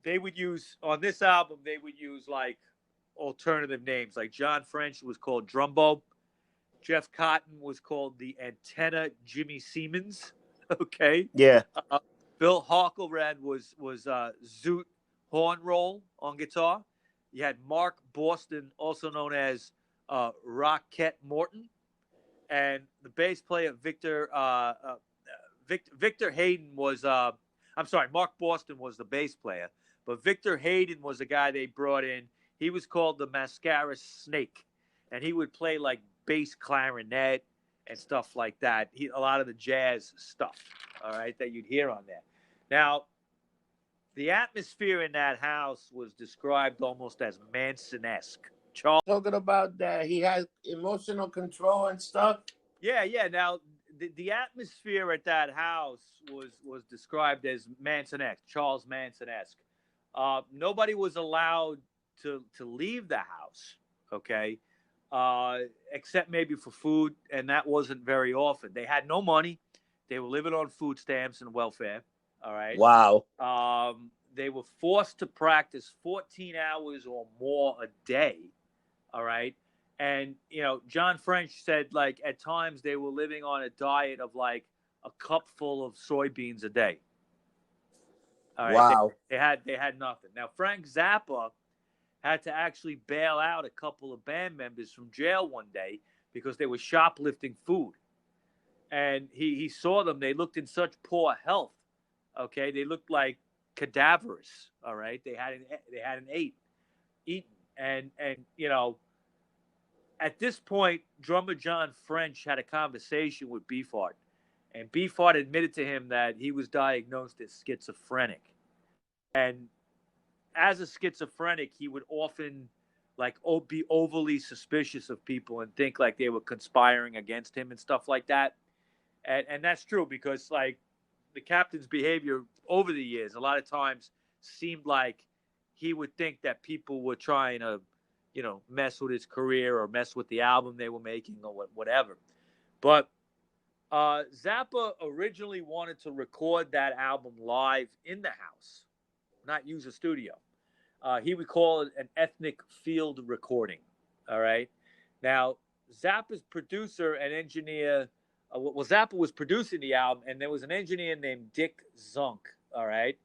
They would use, on this album, they would use like alternative names. Like John French was called Drumbo. Jeff Cotton was called the Antenna Jimmy Siemens. Okay. Yeah. Uh, Bill Harkelrand was Zoot Hornroll on guitar. You had Mark Boston, also known as Rocket Morton, and the bass player Victor Hayden was. I'm sorry, Mark Boston was the bass player, but Victor Hayden was the guy they brought in. He was called the Mascara Snake, and he would play like bass clarinet and stuff like that. A lot of the jazz stuff, all right, that you'd hear on there. Now, the atmosphere in that house was described almost as Manson-esque. Charles, Talking about that, he has emotional control and stuff. yeah. Now, the atmosphere at that house was described as Manson-esque, Charles Manson-esque. Nobody was allowed to leave the house, okay, except maybe for food, and that wasn't very often. They had no money. They were living on food stamps and welfare, all right? Wow. They were forced to practice 14 hours or more a day, all right? And, John French said, like, at times they were living on a diet of, like, a cup full of soybeans a day. All right. Wow. They had nothing. Now, Frank Zappa had to actually bail out a couple of band members from jail one day because they were shoplifting food. And he saw them. They looked in such poor health. Okay. They looked like cadaverous. All right. They hadn't eaten. And at this point, drummer John French had a conversation with Beefheart. And Beefheart admitted to him that he was diagnosed as schizophrenic. And as a schizophrenic, he would often be overly suspicious of people and think like they were conspiring against him and stuff like that. And that's true because like the captain's behavior over the years, a lot of times seemed like he would think that people were trying to, mess with his career or mess with the album they were making or whatever. But Zappa originally wanted to record that album live in the house, not use a studio. He would call it an ethnic field recording. All right. Now, Zappa's producer and engineer, Zappa was producing the album, and there was an engineer named Dick Zunk. All right.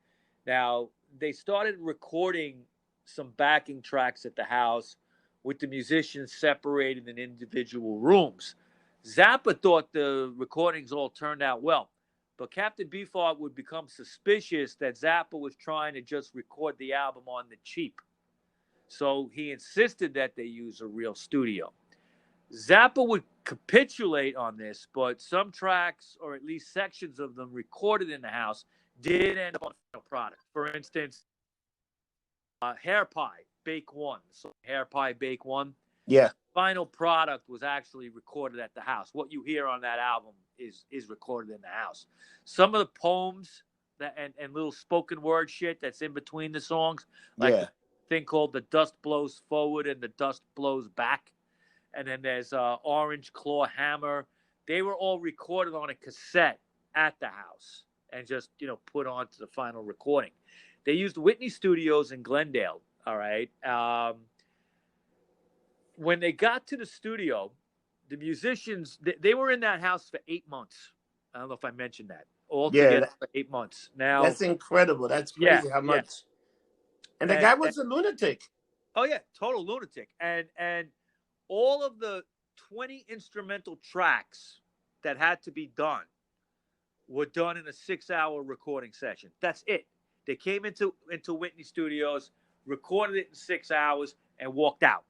Now, they started recording some backing tracks at the house with the musicians separated in individual rooms. Zappa thought the recordings all turned out well, but Captain Beefheart would become suspicious that Zappa was trying to just record the album on the cheap. So he insisted that they use a real studio. Zappa would capitulate on this, but some tracks, or at least sections of them recorded in the house, did end up on the final product. For instance, Hair Pie, Bake One. So Hair Pie, Bake One. Yeah. Final product was actually recorded at the house. What you hear on that album is recorded in the house. Some of the poems and little spoken word shit that's in between the songs, like the thing called "The Dust Blows Forward" and "The Dust Blows Back," and then there's "Orange Claw Hammer." They were all recorded on a cassette at the house and just put onto the final recording. They used Whitney Studios in Glendale. All right. When they got to the studio, the musicians, they were in that house for 8 months. I don't know if I mentioned that. All together for 8 months. Now, that's incredible. That's crazy how much. And the guy was a lunatic. Oh, yeah, total lunatic. And all of the 20 instrumental tracks that had to be done were done in a 6-hour recording session. That's it. They came into Whitney Studios, recorded it in 6 hours, and walked out.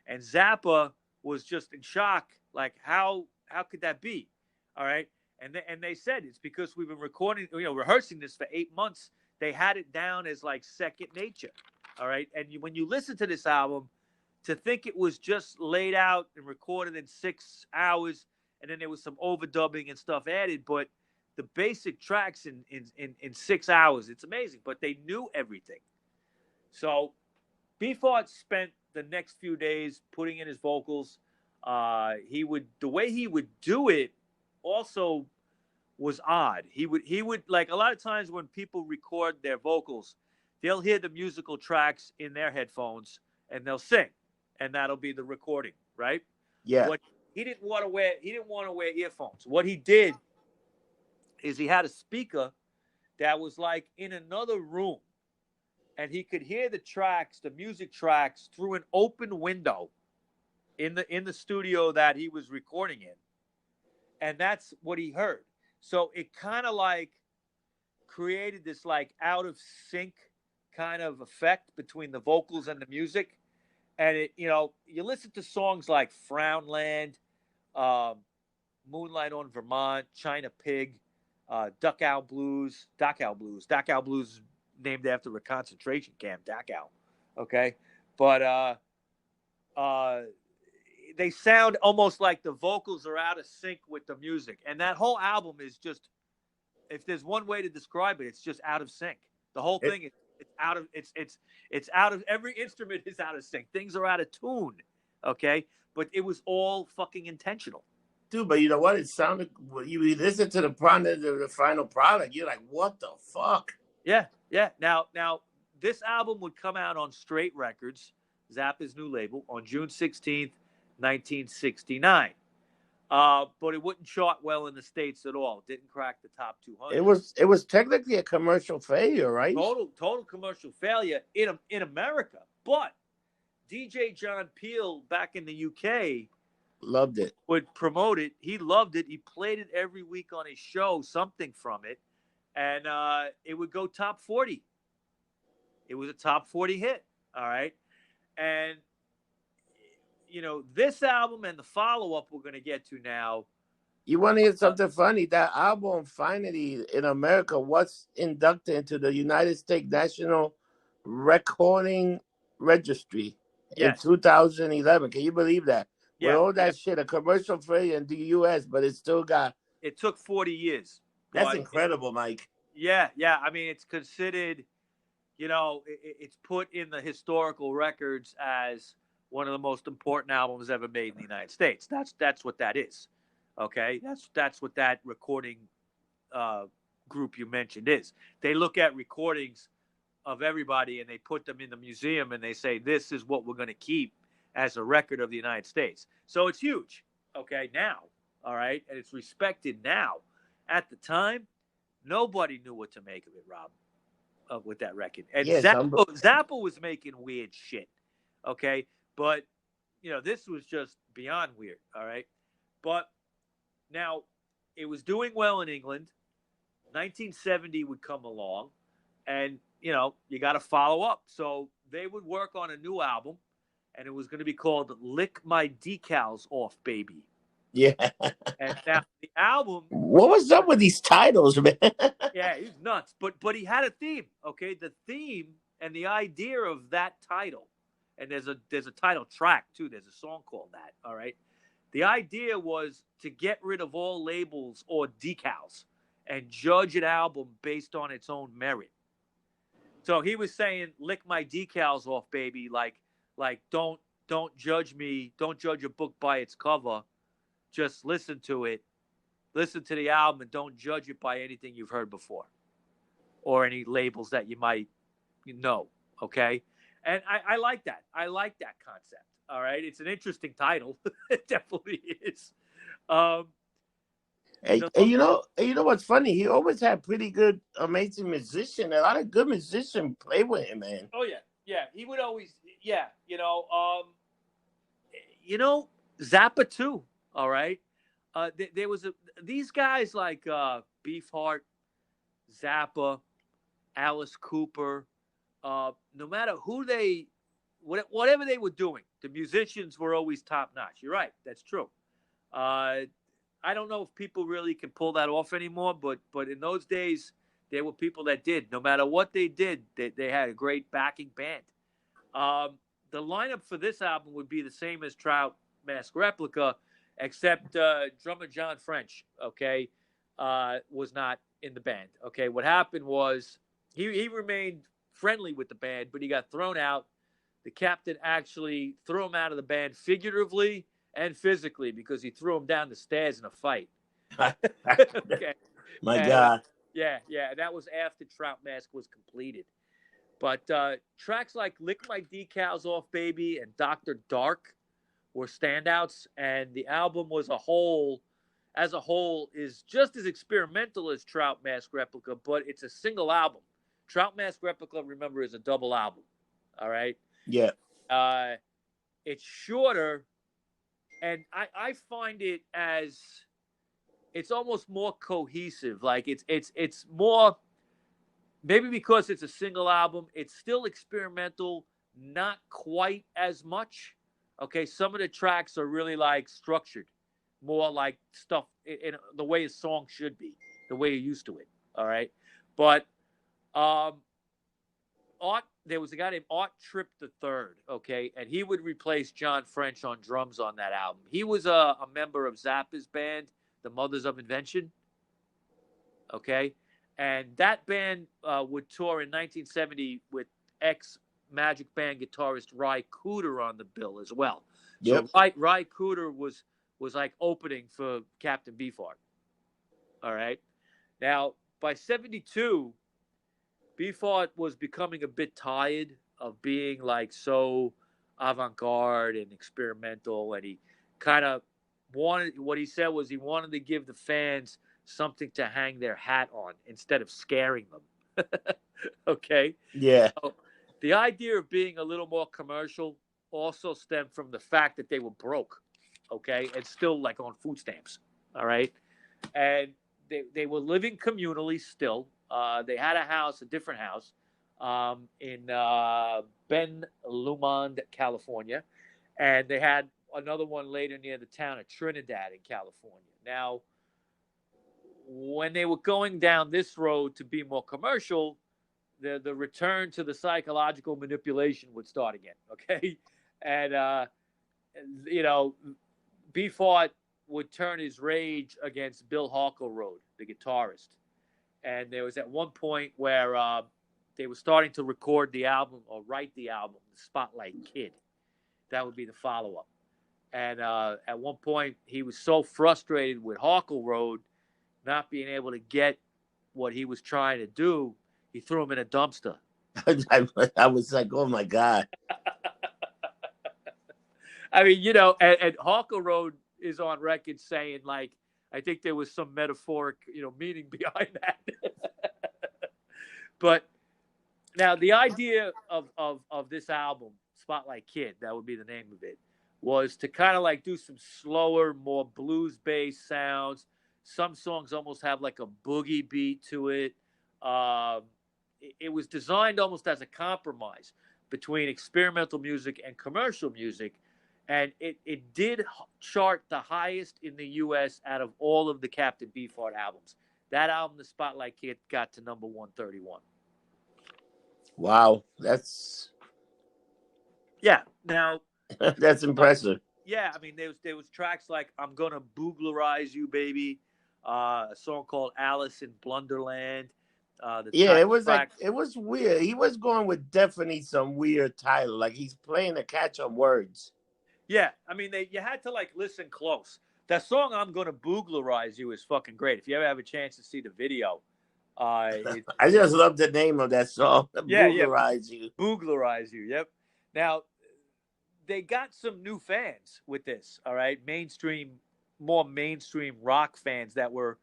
And Zappa was just in shock, like how could that be? All right, and they said it's because we've been rehearsing this for 8 months. They had it down as like second nature. All right, and when you listen to this album, to think it was just laid out and recorded in 6 hours, and then there was some overdubbing and stuff added, but the basic tracks in 6 hours, it's amazing. But they knew everything. So Beefheart spent the next few days putting in his vocals. The way he would do it also was odd. He would like a lot of times when people record their vocals, they'll hear the musical tracks in their headphones and they'll sing, and that'll be the recording, right? Yeah. he didn't want to wear earphones. What he did is he had a speaker that was like in another room, and he could hear the tracks, the music tracks, through an open window in the studio that he was recording in, and that's what he heard. So it kind of like created this like out of sync kind of effect between the vocals and the music. And it, you listen to songs like Frownland, um, Moonlight on Vermont, China Pig, Dachau Blues, named after a concentration camp, Dachau. Okay, but uh, they sound almost like the vocals are out of sync with the music, and that whole album is just, if there's one way to describe it, it's just out of sync. The whole thing is it's out of it's out of every instrument is out of sync. Things are out of tune. Okay, but it was all fucking intentional. Dude, but you know what? It sounded. You listen to the final product, you're like, what the fuck? Yeah, yeah. Now this album would come out on Straight Records, Zappa's new label, on June 16th, 1969. But it wouldn't chart well in the States at all. It didn't crack the top 200. It was technically a commercial failure, right? Total commercial failure in America. But DJ John Peel back in the UK loved it. Would promote it. He loved it. He played it every week on his show, something from it, and it would go top 40. It was a top 40 hit. All right, and this album and the follow-up we're going to get to now. You want to hear something funny? That album finally in America was inducted into the United States National Recording Registry in 2011. Can you believe that? Yeah, with all that shit, a commercial failure in the U.S., but it still got. It took 40 years. That's incredible, Mike. Yeah. I mean, it's considered, it's put in the historical records as one of the most important albums ever made in the United States. That's what that is. Okay, that's what that recording group you mentioned is. They look at recordings of everybody and they put them in the museum and they say, this is what we're going to keep as a record of the United States. So it's huge, okay, now, all right? And it's respected now. At the time, nobody knew what to make of it, Rob, with that record. And Zappa was making weird shit, okay? But, this was just beyond weird, all right? But now, it was doing well in England. 1970 would come along, and, you got to follow up. So they would work on a new album, and it was going to be called Lick My Decals Off, Baby. Yeah. And now the album... What was up with these titles, man? Yeah, he's nuts. But he had a theme, okay? The theme and the idea of that title, and there's a title track, too. There's a song called that, all right? The idea was to get rid of all labels or decals and judge an album based on its own merit. So he was saying, lick my decals off, baby, like don't judge me, don't judge a book by its cover, just listen to it, listen to the album, and don't judge it by anything you've heard before or any labels that you might know, okay? And I like that. I like that concept, all right? It's an interesting title. It definitely is. And you know what's funny? He always had pretty good, amazing musician. A lot of good musicians play with him, man. Oh yeah. He would always, Zappa too. All right. There was these guys like Beefheart, Zappa, Alice Cooper. No matter who whatever they were doing, the musicians were always top notch. You're right. That's true. I don't know if people really can pull that off anymore, but in those days, there were people that did. No matter what they did, they had a great backing band. The lineup for this album would be the same as Trout Mask Replica, except drummer John French, okay, was not in the band. Okay, what happened was he remained friendly with the band, but he got thrown out. The captain actually threw him out of the band figuratively and physically because he threw him down the stairs in a fight. Okay. My God. Yeah. That was after Trout Mask was completed. But tracks like Lick My Decals Off, Baby and Dr. Dark were standouts, and the album as a whole, is just as experimental as Trout Mask Replica, but it's a single album. Trout Mask Replica, remember, is a double album. All right. Yeah. It's shorter, and I find it as it's almost more cohesive. Like it's more, maybe because it's a single album, it's still experimental, not quite as much. Okay, some of the tracks are really like structured, more like stuff in the way a song should be, the way you're used to it. All right, but um, Art, there was a guy named Art Tripp the Third. Okay, and he would replace John French on drums on that album. He was a member of Zappa's band, the Mothers of Invention. Okay, and that band would tour in 1970 with ex Magic Band guitarist Ry Cooder on the bill as well. Yep. So Ry Cooder was like opening for Captain Beefheart. All right. Now by '72, Beefheart was becoming a bit tired of being like so avant-garde and experimental, and he kind of wanted, what he said was he wanted to give the fans something to hang their hat on instead of scaring them. Okay. Yeah. So the idea of being a little more commercial also stemmed from the fact that they were broke, okay, and still like on food stamps. All right. And they were living communally still. They had a house, a different house, in Ben Lomond, California, and they had another one later near the town of Trinidad in California. Now, when they were going down this road to be more commercial, the return to the psychological manipulation would start again. Okay, and you know, Beefheart would turn his rage against Bill Harkleroad, the guitarist. And there was at one point where they were starting to record the album or write the album, The Spotlight Kid. That would be the follow-up. And at one point, he was so frustrated with Harkleroad not being able to get what he was trying to do, he threw him in a dumpster. I was like, oh my God. I mean, you know, and Harkleroad is on record saying, like, I think there was some metaphoric, you know, meaning behind that. But now the idea of this album, Spotlight Kid, that would be the name of it, was to kind of like do some slower, more blues-based sounds. Some songs almost have like a boogie beat to it. It was designed almost as a compromise between experimental music and commercial music. And it did chart the highest in the U.S. out of all of the Captain Beefheart albums. That album, The Spotlight Kid, got to number 131. Wow, that's Yeah. Now, that's impressive. yeah, I mean, there was tracks like "I'm Gonna Booglerize You, Baby," a song called "Alice in Blunderland." The Yeah, title it was like track. it was weird. He was going with definitely some weird title, like he's playing a catch on words. Yeah, I mean, you had to like listen close. That song "I'm Gonna Booglerize You" is fucking great. If you ever have a chance to see the video, I just love the name of that song, yeah, "Boogerize You." Booglerize You. Yep. Now they got some new fans with this. All right, more mainstream rock fans that were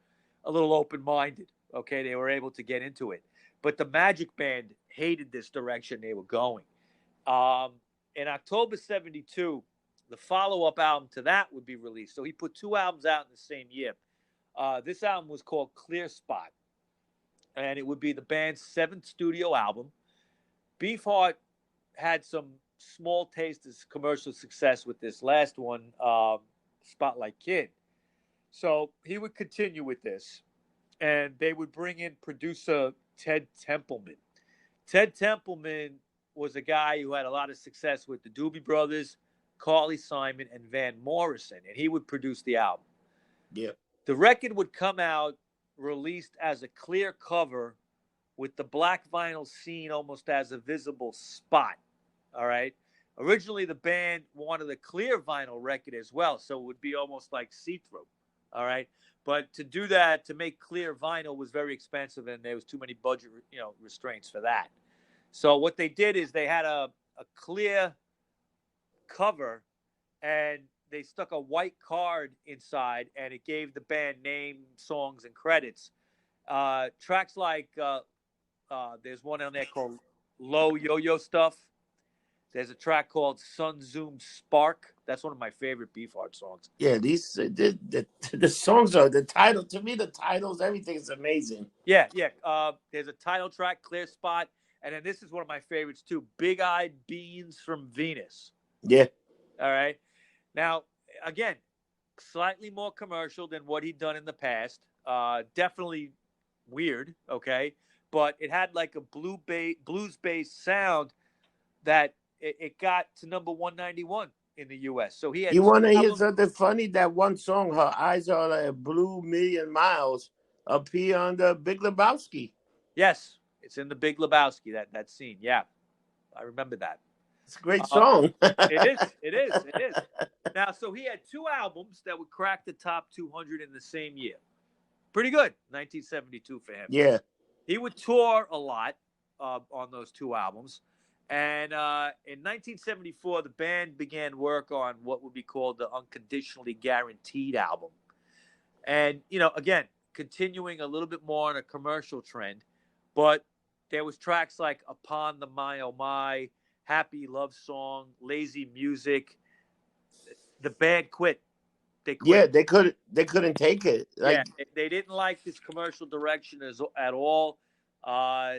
a little open-minded. Okay, they were able to get into it, but the Magic Band hated this direction they were going. Um, in October '72, the follow-up album to that would be released. So he put two albums out in the same year. This album was called Clear Spot, and it would be the band's seventh studio album. Beefheart had some small taste of commercial success with this last one, Spotlight Kid. So he would continue with this, and they would bring in producer Ted Templeman. Ted Templeman was a guy who had a lot of success with the Doobie Brothers, Carly Simon, and Van Morrison, and he would produce the album. Yeah. The record would come out released as a clear cover with the black vinyl seen almost as a visible spot. All right. Originally, the band wanted a clear vinyl record as well, so it would be almost like see-through. All right. But to do that, to make clear vinyl was very expensive, and there was too many budget, restraints for that. So what they did is they had a clear cover and they stuck a white card inside, and it gave the band name, songs, and credits. Tracks like there's one on there called "Low Yo-Yo Stuff." There's a track called "Sun Zoom Spark." That's one of my favorite Beefheart songs. Yeah, these the songs are the title. To me, the titles, everything is amazing. Yeah, yeah. There's a title track, "Clear Spot," and then this is one of my favorites too, "Big Eyed Beans from Venus." Yeah, All right. Now, again, slightly more commercial than what he'd done in the past. Definitely weird, okay, but it had like a blues based sound that it got to number 191 in the U.S. So he had you two want to hear albums. something funny? That one song, "Her Eyes Are Like a Blue Million Miles," appear on the Big Lebowski. Yes, it's in the Big Lebowski. That scene. Yeah, I remember that. It's a great Uh, song. it is. It is. It is. Now, so he had two albums that would crack the top 200 in the same year. Pretty good, 1972 for him. Yeah, He would tour a lot on those two albums. And in 1974, the band began work on what would be called the Unconditionally Guaranteed album. And, again, continuing a little bit more on a commercial trend, but there was tracks like Upon the My Oh My, Happy Love Song, Lazy Music. The band quit. They quit. yeah. They couldn't take it. Yeah, Like, they didn't like this commercial direction at all. Uh,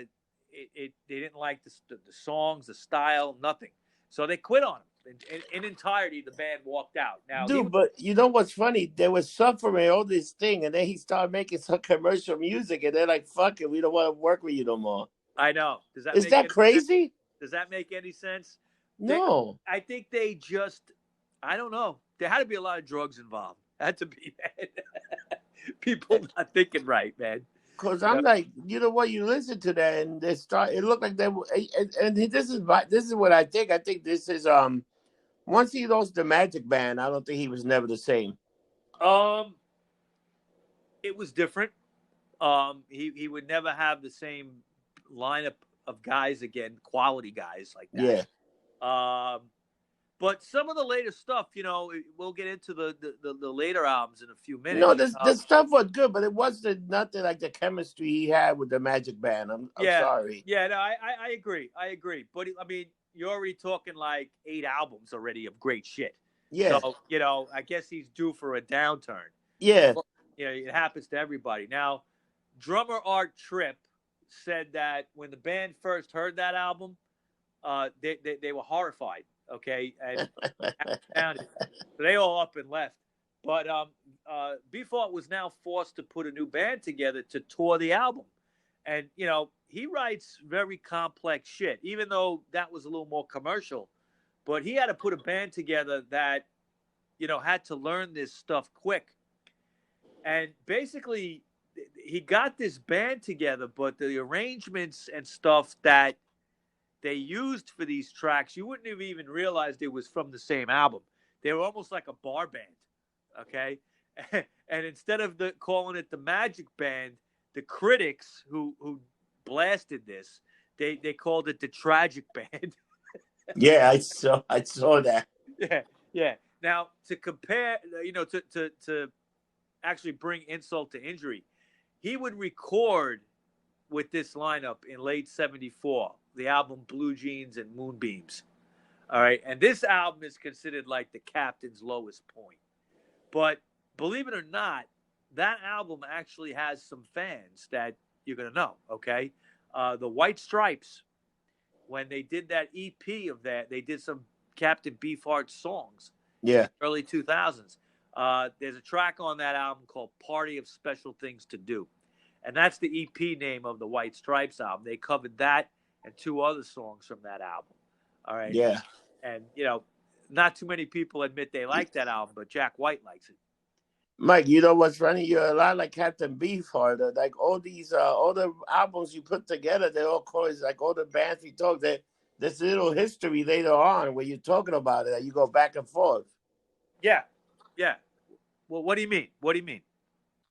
they didn't like the songs, the style, nothing. So they quit on him. In entirety, the band walked out. Now he dude, was, but you know what's funny? They were suffering all this thing, and then he started making some commercial music, and they're like, "Fuck it, we don't want to work with you no more." I know. Does that Is make that any sense? crazy? Does that make any sense? They, No, I think they just, I don't know. There had to be a lot of drugs involved. Had to be, man. People not thinking right, man. because You I'm know? like, you know what? You listen to that, and they start. It looked like they were, and this is what I think. I think this is once he lost the Magic Band, I don't think he was never the same. Um, it was different. He would never have the same lineup of guys again, quality guys like Yeah. that. But some of the later stuff, we'll get into the later albums in a few No, minutes. this stuff was good, but it wasn't nothing like the chemistry he had with the Magic Band. I'm Yeah, sorry. yeah, no, I agree, I agree. But I mean, you're already talking like 8 albums already of great shit. Yeah, So I guess he's due for a downturn. yeah. Well, it happens to everybody. Now, drummer Art Tripp said that when the band first heard that album, they were horrified. Okay, and found it. So they all up and left. But Beefheart was now forced to put a new band together to tour the album. And, he writes very complex shit, even though that was a little more commercial. But he had to put a band together that, had to learn this stuff quick. And basically, he got this band together, but the arrangements and stuff that they used for these tracks, you wouldn't have even realized it was from the same album. They were almost like a bar band, okay? And instead of calling it the Magic Band, the critics who blasted this, they called it the Tragic Band. Yeah, I saw that. Yeah, yeah. Now to compare, to actually bring insult to injury, he would record with this lineup in late '74, the album Blue Jeans and Moonbeams. All right, and this album is considered like the Captain's lowest point. But believe it or not, that album actually has some fans that you're gonna know. Okay, the White Stripes, when they did that EP of that, they did some Captain Beefheart songs in Yeah, the early 2000s. There's a track on that album called "Party of Special Things to Do," and that's the EP name of the White Stripes album. They covered that and two other songs from that album. All right, yeah. and not too many people admit they like that album, but Jack White likes it. Mike, you know what's funny? You're a lot like Captain Beefheart. Like all the albums you put together, they all call it like all the bands we talk. That there's a little history later on where you're talking about it. That you go back and forth. Yeah, yeah. Well, what do you mean? What do you mean?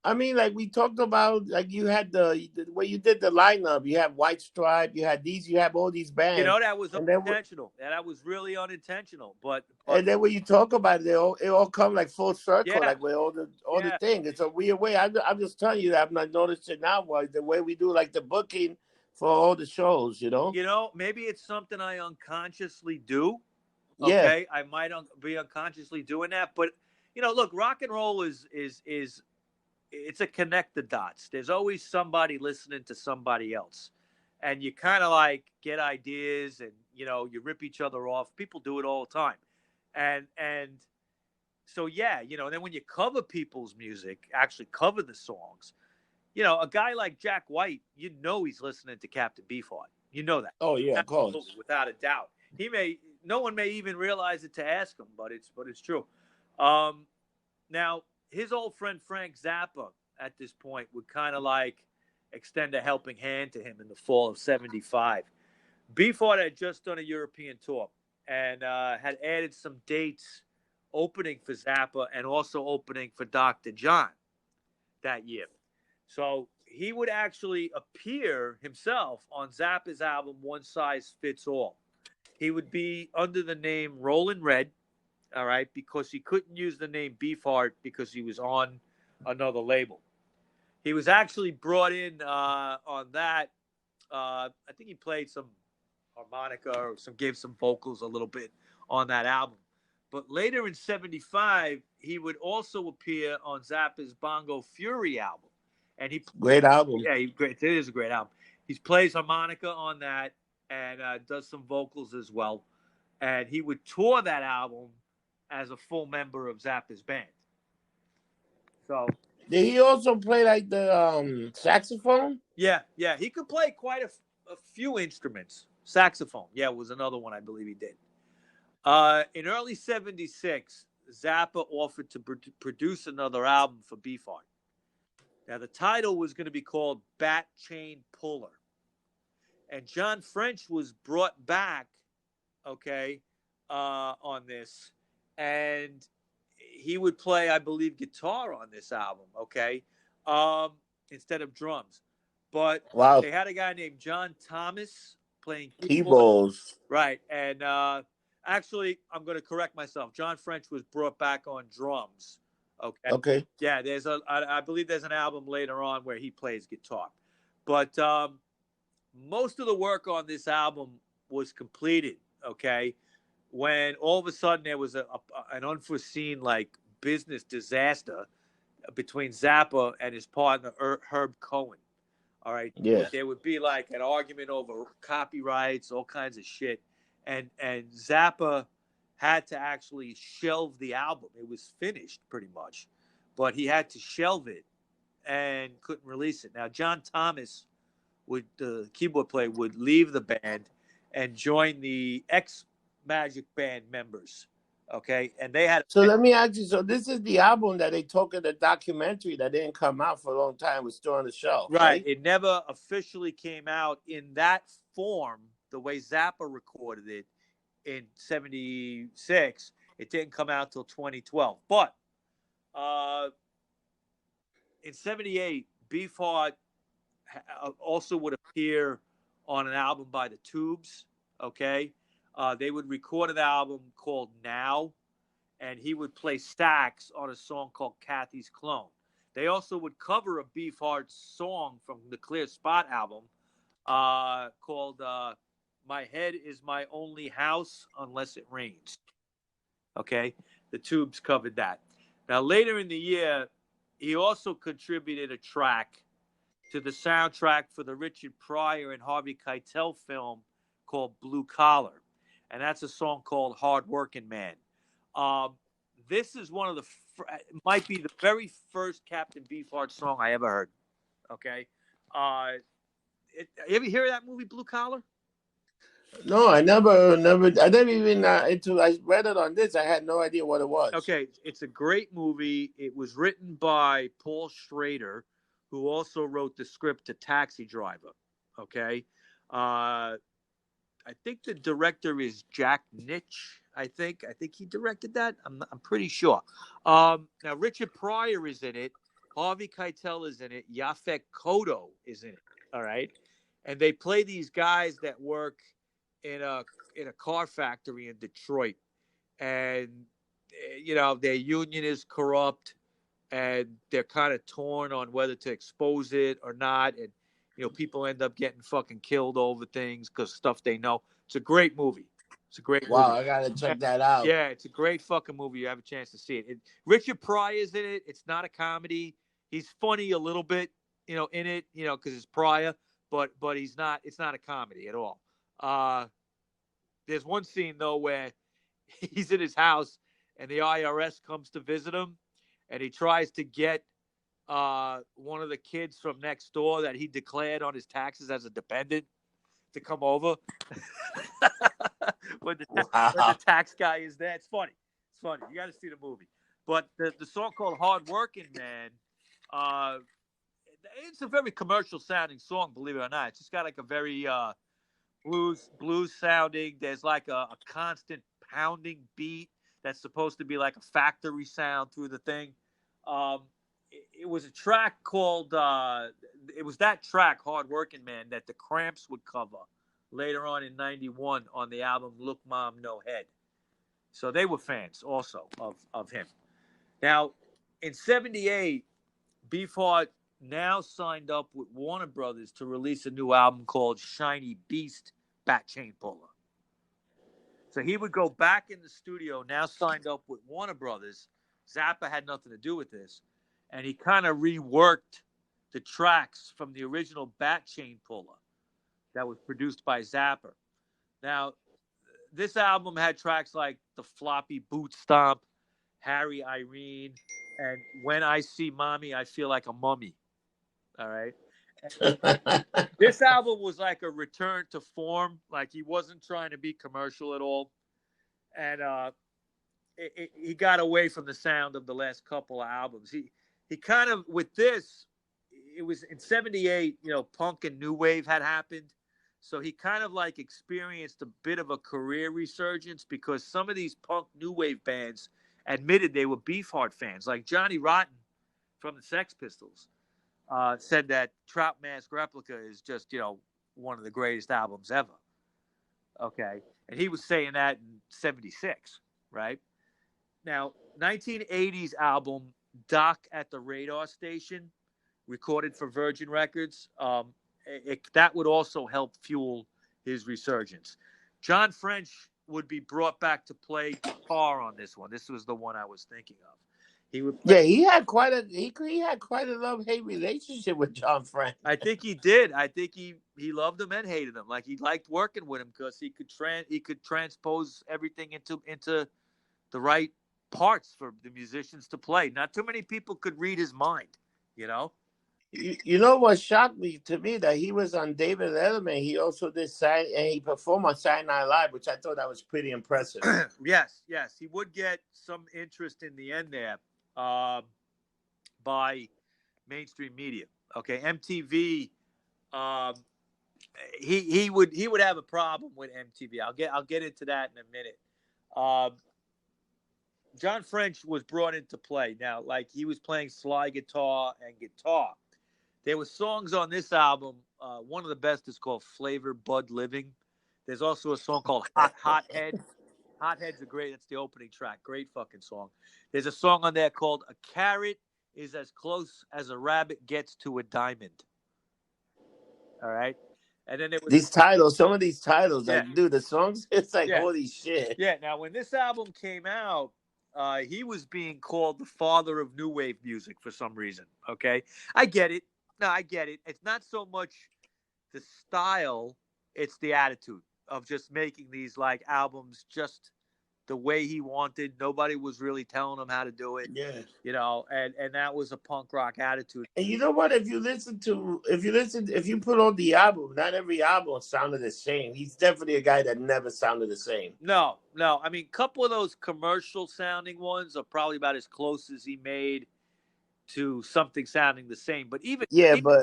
I mean, like we talked about, like you had the where you did the lineup. You have White Stripe. You had these. You have all these You bands, know, that was and then unintentional. That was really unintentional. But when you talk about it, it all come like full circle, yeah, like with all the yeah. things. It's a weird way. I'm just telling you that I've not noticed it now. Was the way we do like the booking for all the shows, you know? You know, maybe it's something I unconsciously do. Yeah. Okay, I might be unconsciously doing that, but you know, look, rock and roll is it's a connect the dots. There's always somebody listening to somebody else, and you kind of like get ideas, and you know, you rip each other off. People do it all the time, and so yeah, you know. And then when you cover people's music, actually cover the songs, you know, a guy like Jack White, you know, he's listening to Captain Beefheart. You know that, Oh yeah, of absolutely, course. without a doubt. No one may even realize it to ask him, but it's true. Now, his old friend Frank Zappa at this point would kind of like extend a helping hand to him in the fall of '75. Beefheart had just done a European tour and had added some dates opening for Zappa and also opening for Dr. John that year. So he would actually appear himself on Zappa's album One Size Fits All. He would be under the name Roland Red, all right, because he couldn't use the name Beefheart because he was on another label. He was actually brought in on that. I think he played some harmonica or gave some vocals a little bit on that album. But later in '75, he would also appear on Zappa's Bongo Fury album, and Great album. great. It is a great album. He plays harmonica on that and does some vocals as well. And he would tour that album as a full member of Zappa's band. So Did he also play like the saxophone? yeah, he could play quite a few instruments. Saxophone, yeah, was another one I believe he did. In early '76, Zappa offered to produce another album for Beefheart. Now, the title was going to be called Bat Chain Puller. And John French was brought back, okay, on this. And he would play, I believe, guitar on this album, okay, instead of drums. But Wow. they had a guy named John Thomas playing keyboard. Keyboards. Right. And actually, I'm going to correct myself. John French was brought back on drums. Okay. Okay. Yeah, I believe there's an album later on where he plays guitar. But most of the work on this album was completed, okay, when all of a sudden there was an unforeseen like business disaster between Zappa and his partner Herb Cohen. All right, Yeah. there would be like an argument over copyrights, all kinds of shit, and Zappa had to actually shelve the album. It was finished pretty much, but he had to shelve it and couldn't release it. Now John Thomas, the keyboard player, would leave the band and join the ex Magic Band members. Okay, and they had So let me ask you. So this is the album that they took in the documentary that didn't come out for a long time. Was still on the shelf, right. right? It never officially came out in that form, the way Zappa recorded it in '76. It didn't come out till 2012. But uh, in '78, Beefheart also would appear on an album by the Tubes. Okay, they would record an album called Now, and he would play sax on a song called Kathy's Clone. They also would cover a Beefheart song from the Clear Spot album called "My Head Is My Only House Unless It Rains." Okay, the Tubes covered that. Now later in the year, he also contributed a track to the soundtrack for the Richard Pryor and Harvey Keitel film called Blue Collar. And that's a song called Hard Working Man. Um, this is one of the, might be the very first Captain Beefheart song I ever heard. Okay. You ever hear that movie, Blue Collar? No, I never. I never even until I read it on this. I had no idea what it was. Okay. It's a great movie. It was written by Paul Schrader, who also wrote the script to Taxi Driver. Okay. I think the director is Jack Nitch. I think he directed that. I'm pretty sure. Now Richard Pryor is in it, Harvey Keitel is in it. Yaphet Kotto is in it. All right, and they play these guys that work in a car factory in Detroit, and their union is corrupt, and they're kind of torn on whether to expose it or not, and people end up getting fucking killed over things because stuff they know. It's a great movie. It's a great Wow, movie. I gotta check that out. Yeah, it's a great fucking movie. You have a chance to see it. Richard Pryor's in it. It's not a comedy. He's funny a little bit, in it, because it's Pryor, but he's not. It's not a comedy at all. There's one scene though where he's in his house and the IRS comes to visit him, and he tries to get one of the kids from next door that he declared on his taxes as a dependent to come over. when the tax guy is there, it's funny. It's funny. You got to see the movie. But the song called "Hard Working Man," it's a very commercial sounding song, believe it or not. It's just got like a very blues sounding. There's like a constant pounding beat that's supposed to be like a factory sound through the thing. It was a track called it was that track "Hard Working Man" that the Cramps would cover later on in '91 on the album "Look Mom No Head." So they were fans also of him. Now in '78, Beefheart now signed up with Warner Brothers to release a new album called "Shiny Beast Bat Chain Puller." So he would go back in the studio, now signed up with Warner Brothers. Zappa had nothing to do with this. And he kind of reworked the tracks from the original Bat Chain Puller that was produced by Zappa. Now, this album had tracks like The Floppy Boot Stomp, Harry Irene, and When I See Mommy, I Feel Like a Mummy. All right. This album was like a return to form. Like he wasn't trying to be commercial at all. And he got away from the sound of the last couple of albums. He kind of, with this, it was in '78, punk and new wave had happened. So he kind of like experienced a bit of a career resurgence because some of these punk new wave bands admitted they were Beefheart fans. Like Johnny Rotten from the Sex Pistols said that Trout Mask Replica is just, one of the greatest albums ever. Okay. And he was saying that in '76, right? Now, 1980s album Doc at the Radar Station, recorded for Virgin Records, that would also help fuel his resurgence. John French would be brought back to play guitar on this one. This was the one I was thinking of. He would play. Yeah, he had quite a love-hate relationship with John French. I think he did. I think he loved him and hated him. Like he liked working with him because he could transpose everything into the right parts for the musicians to play. Not too many people could read his mind, You know what shocked me that he was on David Letterman. He also did and he performed on Saturday Night Live, which I thought that was pretty impressive. Yes, he would get some interest in the end there by mainstream media. Okay, MTV. He would have a problem with MTV. I'll get into that in a minute. John French was brought into play. Now, like he was playing slide guitar and guitar. There were songs on this album. One of the best is called Flavor Bud Living. There's also a song called Hothead. Hothead's that's the opening track. Great fucking song. There's a song on there called A Carrot is as close as a rabbit gets to a diamond. All right. And then it was some of these titles, like, dude, the songs, it's like, holy shit. Yeah. Now, when this album came out, he was being called the father of new wave music for some reason. Okay. I get it. No, I get it. It's not so much the style, it's the attitude of just making these like albums just the way he wanted. Nobody was really telling him how to do it. Yeah. And that was a punk rock attitude. And you know what? If you put on the album, not every album sounded the same. He's definitely a guy that never sounded the same. No. I mean, a couple of those commercial sounding ones are probably about as close as he made to something sounding the same, but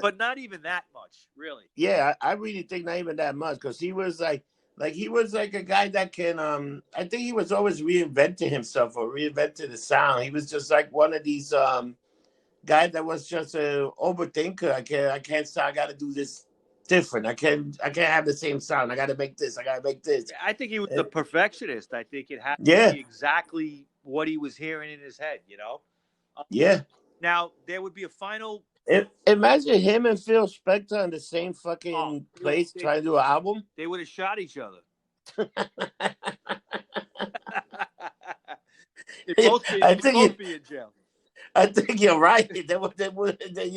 but not even that much, really. Yeah, I really think not even that much, because he was like he was like a guy that can I think he was always reinventing himself or reinventing the sound. He was just like one of these guy that was just a overthinker. I can't say I got to do this different. I can't have the same sound. I got to make this. I got to make this. I think he was a Uh, perfectionist. I think it had to yeah, be exactly what he was hearing in his head. Uh, yeah. now there would be a final. Imagine him and Phil Spector in the same Oh, fucking place trying to do an album. they would have shot each other. I They'd think both be in jail. I think you're right. You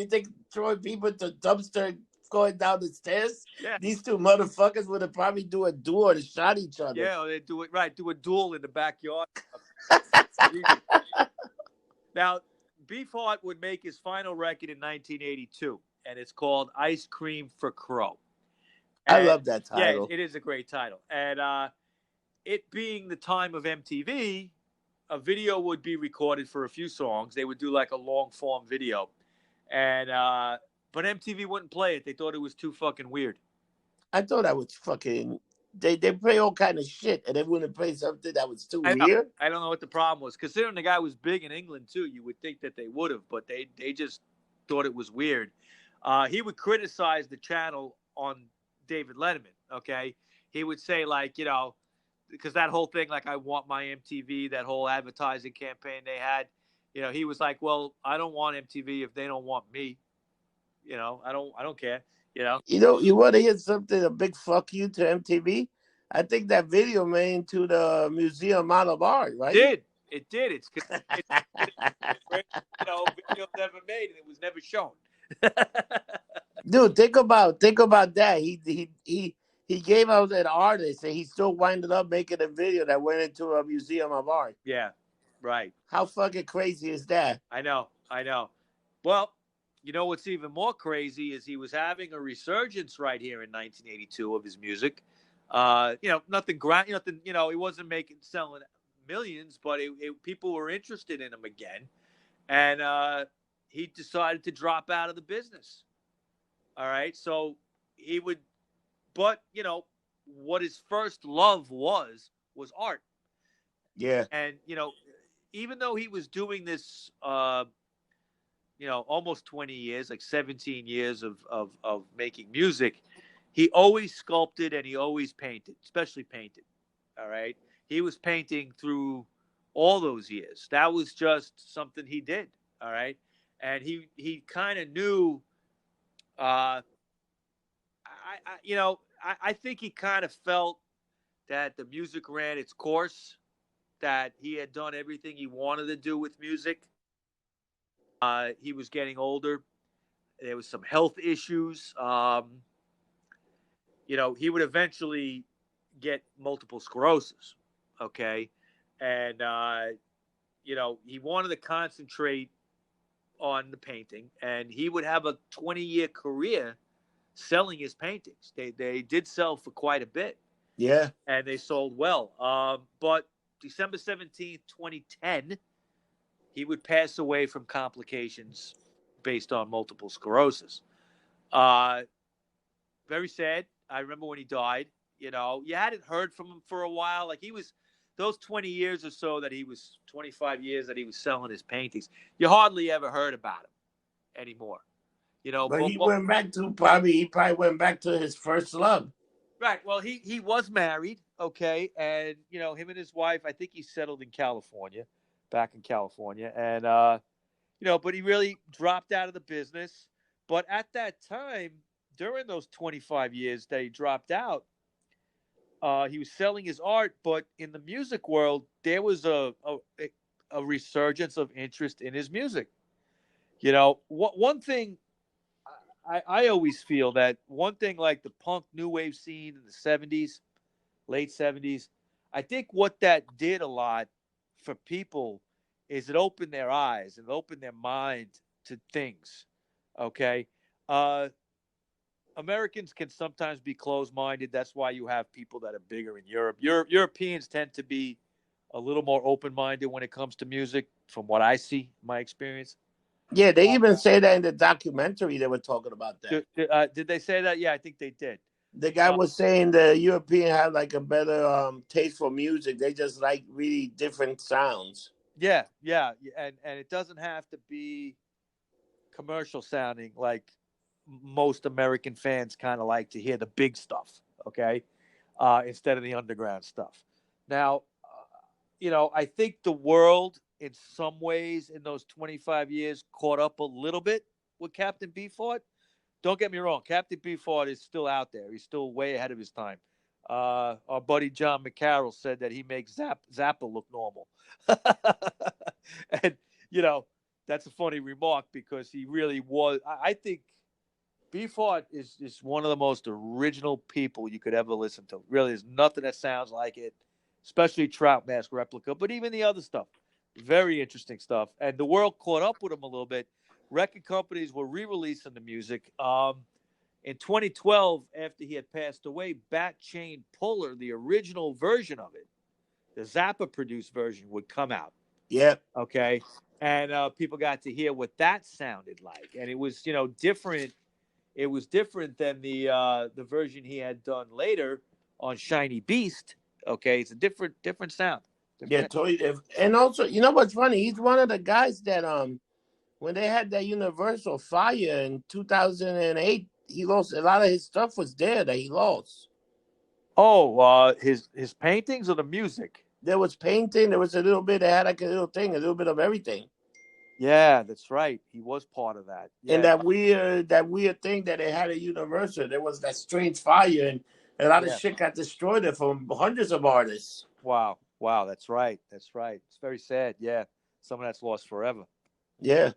think throwing people to dumpster going down the stairs? Yeah, These two motherfuckers would have probably do a duel and shot each other. yeah, or they do it right. Do a duel in the backyard. Now, Beefheart would make his final record in 1982, and it's called "Ice Cream for Crow." I And love that yeah, title. it is a great title. And it being the time of MTV, a video would be recorded for a few songs. They would do like a long form video, and but MTV wouldn't play it. They thought it was too fucking weird. I thought I was fucking. They play all kind of shit, and they wouldn't play something that was too I know. weird. I don't know what the problem was. Considering the guy was big in England too, you would think that they would have, but they just thought it was weird. He would criticize the channel on David Letterman. Okay, he would say like, because that whole thing, like I want my MTV, that whole advertising campaign they had, he was like, well, I don't want MTV if they don't want me. I don't care. You want to hear something? A big fuck you to MTV. I think that video made into the Museum of Art, right? It did. It's video never made and it was never shown. Dude, think about that. He gave out an artist, and he still winded up making a video that went into a Museum of Art. Yeah, right. How fucking crazy is that? I know. Well, what's even more crazy is he was having a resurgence right here in 1982 of his music. Nothing nothing. He wasn't selling millions, but people were interested in him again, and he decided to drop out of the business. All right, so he would, but what his first love was art. Yeah, And even though he was doing this, almost 20 years, like 17 years of making music, he always sculpted and he always painted, especially painted. All right, he was painting through all those years. That was just something he did. All right, and he kind of knew. I think he kind of felt that the music ran its course, that he had done everything he wanted to do with music. He was getting older. There was some health issues. He would eventually get multiple sclerosis. Okay, and he wanted to concentrate on the painting, and he would have a 20-year career selling his paintings. They did sell for quite a bit. Yeah. And they sold well. But December 17th, 2010, he would pass away from complications based on multiple sclerosis. Very sad. I remember when he died. You hadn't heard from him for a while. Like he was those 20 years or so that he was 25 years that he was selling his paintings. You hardly ever heard about him anymore. But he went back to he probably went back to his first love. Right. Well, he was married, okay, and him and his wife. I think he settled in California, back in California, and but he really dropped out of the business. But at that time, during those 25 years that he dropped out, he was selling his art. But in the music world, there was a resurgence of interest in his music. One thing I always feel that one thing like the punk new wave scene in the 70s, late 70s, I think what that did a lot for people is it opened their eyes and opened their mind to things. Okay. Americans can sometimes be closed-minded. That's why you have people that are bigger in Europe. Europeans tend to be a little more open-minded when it comes to music, from what I see, my experience. Yeah, they even say that in the documentary. They were talking about that. Did they say that? Yeah, I think they did. The guy was saying the European had like a better taste for music. They just like really different sounds. Yeah, and it doesn't have to be commercial sounding, like most American fans kind of like to hear the big stuff, okay, instead of the underground stuff. Now, I think the world, in some ways, in those 25 years, caught up a little bit with Captain Beefheart. Don't get me wrong, Captain Beefheart is still out there. He's still way ahead of his time. Our buddy John McCarroll said that he makes Zappa look normal. And, that's a funny remark because he really was. I think Beefheart is one of the most original people you could ever listen to. Really, there's nothing that sounds like it, especially Trout Mask Replica, but even the other stuff. Very interesting stuff. And the world caught up with him a little bit. Record companies were re-releasing the music. In 2012, after he had passed away, Bat Chain Puller, the original version of it, the Zappa produced version, would come out. Yeah. Okay. And people got to hear what that sounded like. And it was, different. It was different than the version he had done later on Shiny Beast. Okay. It's a different sound. Yeah, totally different. And also, you know what's funny? He's one of the guys that when they had that Universal fire in 2008, he lost a lot of his stuff was there that he lost. Oh, his paintings or the music? There was painting. There was a little bit. They had like a little thing, a little bit of everything. Yeah, that's right. He was part of that. Yeah. And that weird thing that they had at Universal, there was that strange fire, and a lot of shit got destroyed there from hundreds of artists. Wow. That's right. It's very sad. Yeah, some of that's lost forever. Yeah.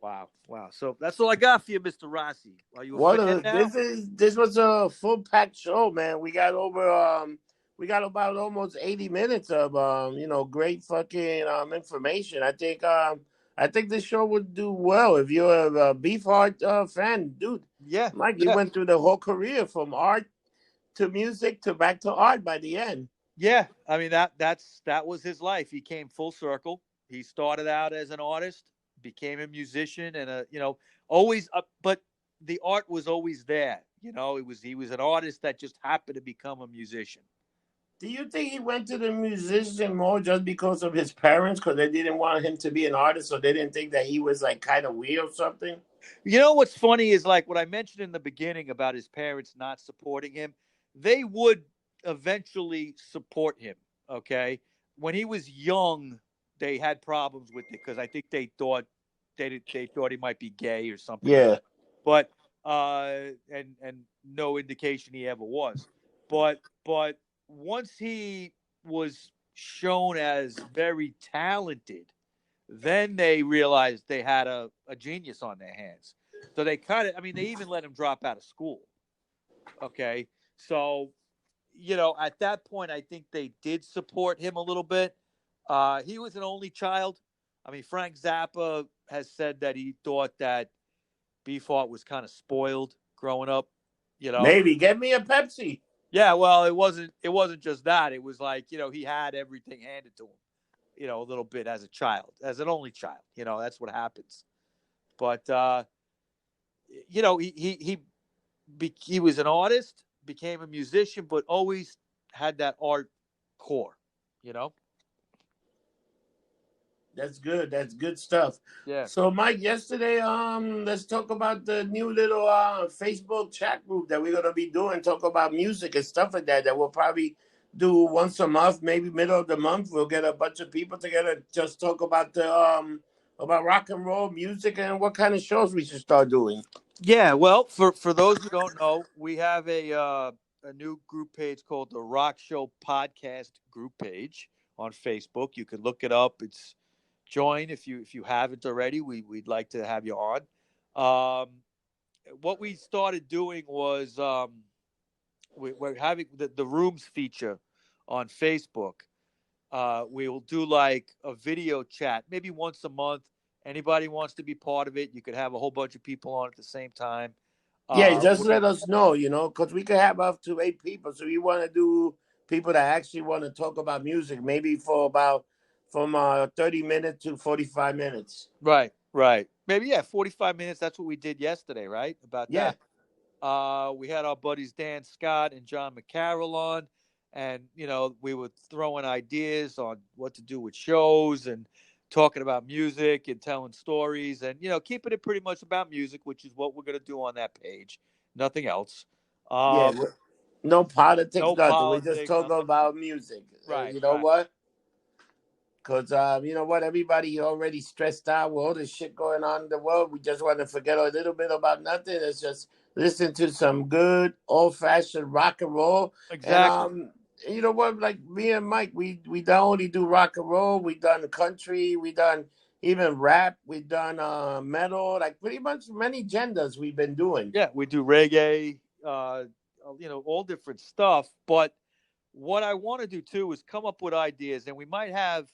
Wow. So that's all I got for you, Mr. Rossi. Are you a fan now? This was a full packed show, man. We got about almost 80 minutes of great fucking information. I think this show would do well if you're a Beefheart fan, dude. Yeah. Mike, you went through the whole career from art to music to back to art by the end. Yeah, I mean that was his life. He came full circle. He started out as an artist, became a musician, and always. But the art was always there. He was an artist that just happened to become a musician. Do you think he went to the musician more just because of his parents, because they didn't want him to be an artist, or they didn't think that he was like kind of weird or something? What's funny is like what I mentioned in the beginning about his parents not supporting him. They would eventually support him. Okay, when he was young, they had problems with it because I think they thought he might be gay or something. Yeah, but and no indication he ever was. But once he was shown as very talented, then they realized they had a genius on their hands. So they they even let him drop out of school. Okay, so at that point, I think they did support him a little bit. He was an only child. I mean, Frank Zappa has said that he thought that Beefheart was kind of spoiled growing up. Maybe get me a Pepsi. Yeah, well, it wasn't just that. It was like he had everything handed to him. A little bit as a child, as an only child. That's what happens. But he was an artist, became a musician, but always had that art core, That's good. That's good stuff. Yeah. So, Mike, yesterday, let's talk about the new little Facebook chat group that we're gonna be doing. Talk about music and stuff like that. That we'll probably do once a month, maybe middle of the month. We'll get a bunch of people together, just talk about about rock and roll music and what kind of shows we should start doing. Yeah, well, for those who don't know, we have a new group page called the Rockshow Podcast group page on Facebook. You can look it up. It's join if you haven't already. We'd like to have you on. What we started doing was we're having the rooms feature on Facebook. We will do like a video chat, maybe once a month. Anybody wants to be part of it, you could have a whole bunch of people on at the same time. Yeah, just let us know, because we could have up to 8 people. So you want to do people that actually want to talk about music, maybe for about from 30 minutes to 45 minutes. Right. Maybe 45 minutes. That's what we did yesterday, right? About that. We had our buddies Dan Scott and John McCarroll on, and we were throwing ideas on what to do with shows and talking about music and telling stories and, keeping it pretty much about music, which is what we're going to do on that page. Nothing else. Yeah, no politics, No nothing. We just politics. talk about music. Right, You know right. what? Because, you know what? Everybody already stressed out with all this shit going on in the world. We just want to forget a little bit about nothing. It's just listen to some good old-fashioned rock and roll. Exactly. And, you know what? Like me and Mike, we don't only do rock and roll. We done country. We done even rap. We done metal. Like pretty much many genders we've been doing. Yeah, we do reggae, all different stuff. But what I want to do too is come up with ideas, and we might have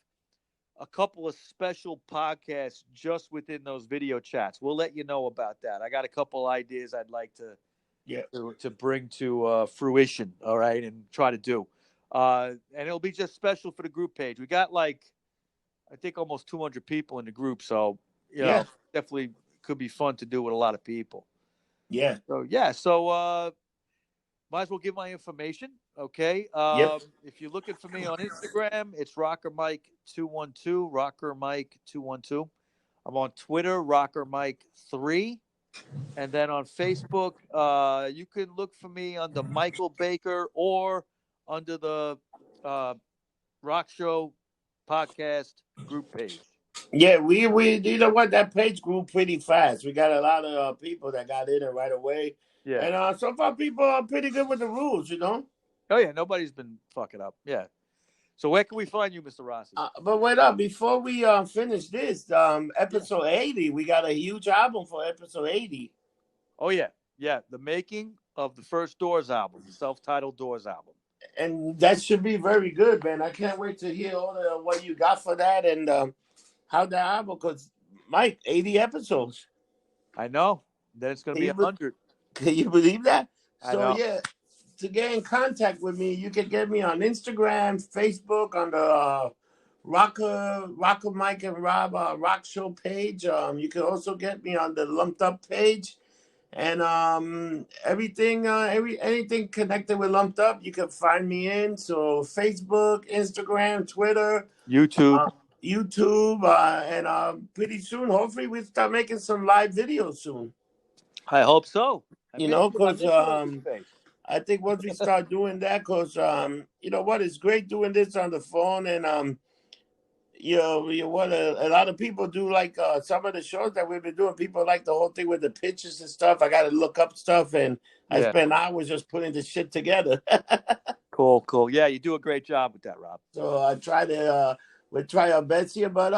a couple of special podcasts just within those video chats. We'll let you know about that. I got a couple ideas I'd like to bring to fruition. All right, and try to do. And it'll be just special for the group page. We got I think almost 200 people in the group, so definitely could be fun to do with a lot of people. Yeah. So might as well give my information. Okay. If you're looking for me on Instagram, it's Rocker Mike 212, Rocker Mike 212. I'm on Twitter, Rocker Mike 3. And then on Facebook, you can look for me under Michael Baker or under the Rockshow podcast group page. Yeah, we you know what, that page grew pretty fast. We got a lot of people that got in it right away. Yeah. And so far people are pretty good with the rules, Oh yeah, nobody's been fucking up. Yeah. So where can we find you, Mr. Rossi? But wait up, before we finish this, episode 80, we got a huge album for episode 80. Oh yeah. Yeah, the making of the first Doors album, the self-titled Doors album. And that should be very good, man. I can't wait to hear all what you got for that and how the album, because Mike, 80 episodes. I know. Then it's going to be 100. Can you believe that? So yeah, to get in contact with me, you can get me on Instagram, Facebook, on the Rocker Mike and Rob Rock Show page. You can also get me on the Lumped Up page, and anything connected with Lumped Up, you can find me in. So Facebook, Instagram, Twitter, YouTube, and pretty soon, hopefully, we start making some live videos soon. I hope so. Because I think once we start doing that, because you know what, it's great doing this on the phone, and what a lot of people do, like some of the shows that we've been doing. People like the whole thing with the pictures and stuff. I got to look up stuff, and I spend hours just putting the shit together. Cool. Yeah, you do a great job with that, Rob. So I try to we'll try our best here, but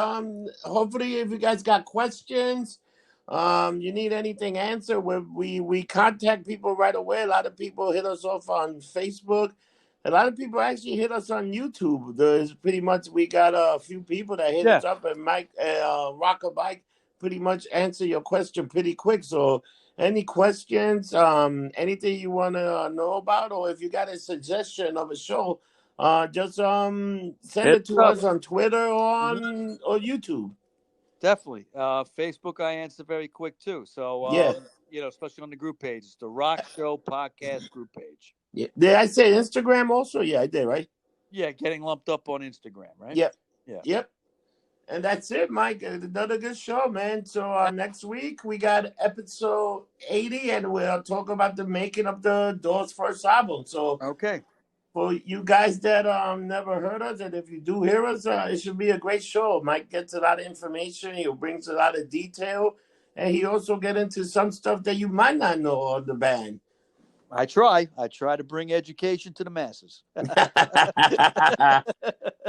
hopefully, if you guys got questions. You need anything answered, we contact people right away. A lot of people hit us off on Facebook. A lot of people actually hit us on YouTube. There's pretty much, we got a few people that hit us up, and Mike, Rocker Mike pretty much answer your question pretty quick. So any questions, anything you want to know about, or if you got a suggestion of a show, just send it to us on Twitter or or YouTube. Definitely. Facebook, I answer very quick too. So, especially on the group page, it's the Rock Show podcast group page. Yeah. Did I say Instagram also? Yeah, I did, right? Yeah, getting lumped up on Instagram, right? Yep. Yeah. Yep. And that's it, Mike. Another good show, man. So next week we got episode 80, and we'll talk about the making of the Doors' first album. So okay. For you guys that never heard us, and if you do hear us, it should be a great show. Mike gets a lot of information. He brings a lot of detail, and he also get into some stuff that you might not know of the band. I try to bring education to the masses.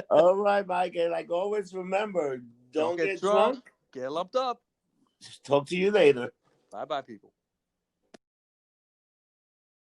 All right, Mike. And like always, remember, don't get drunk. Get lumped up. Talk to you later. Bye-bye, people.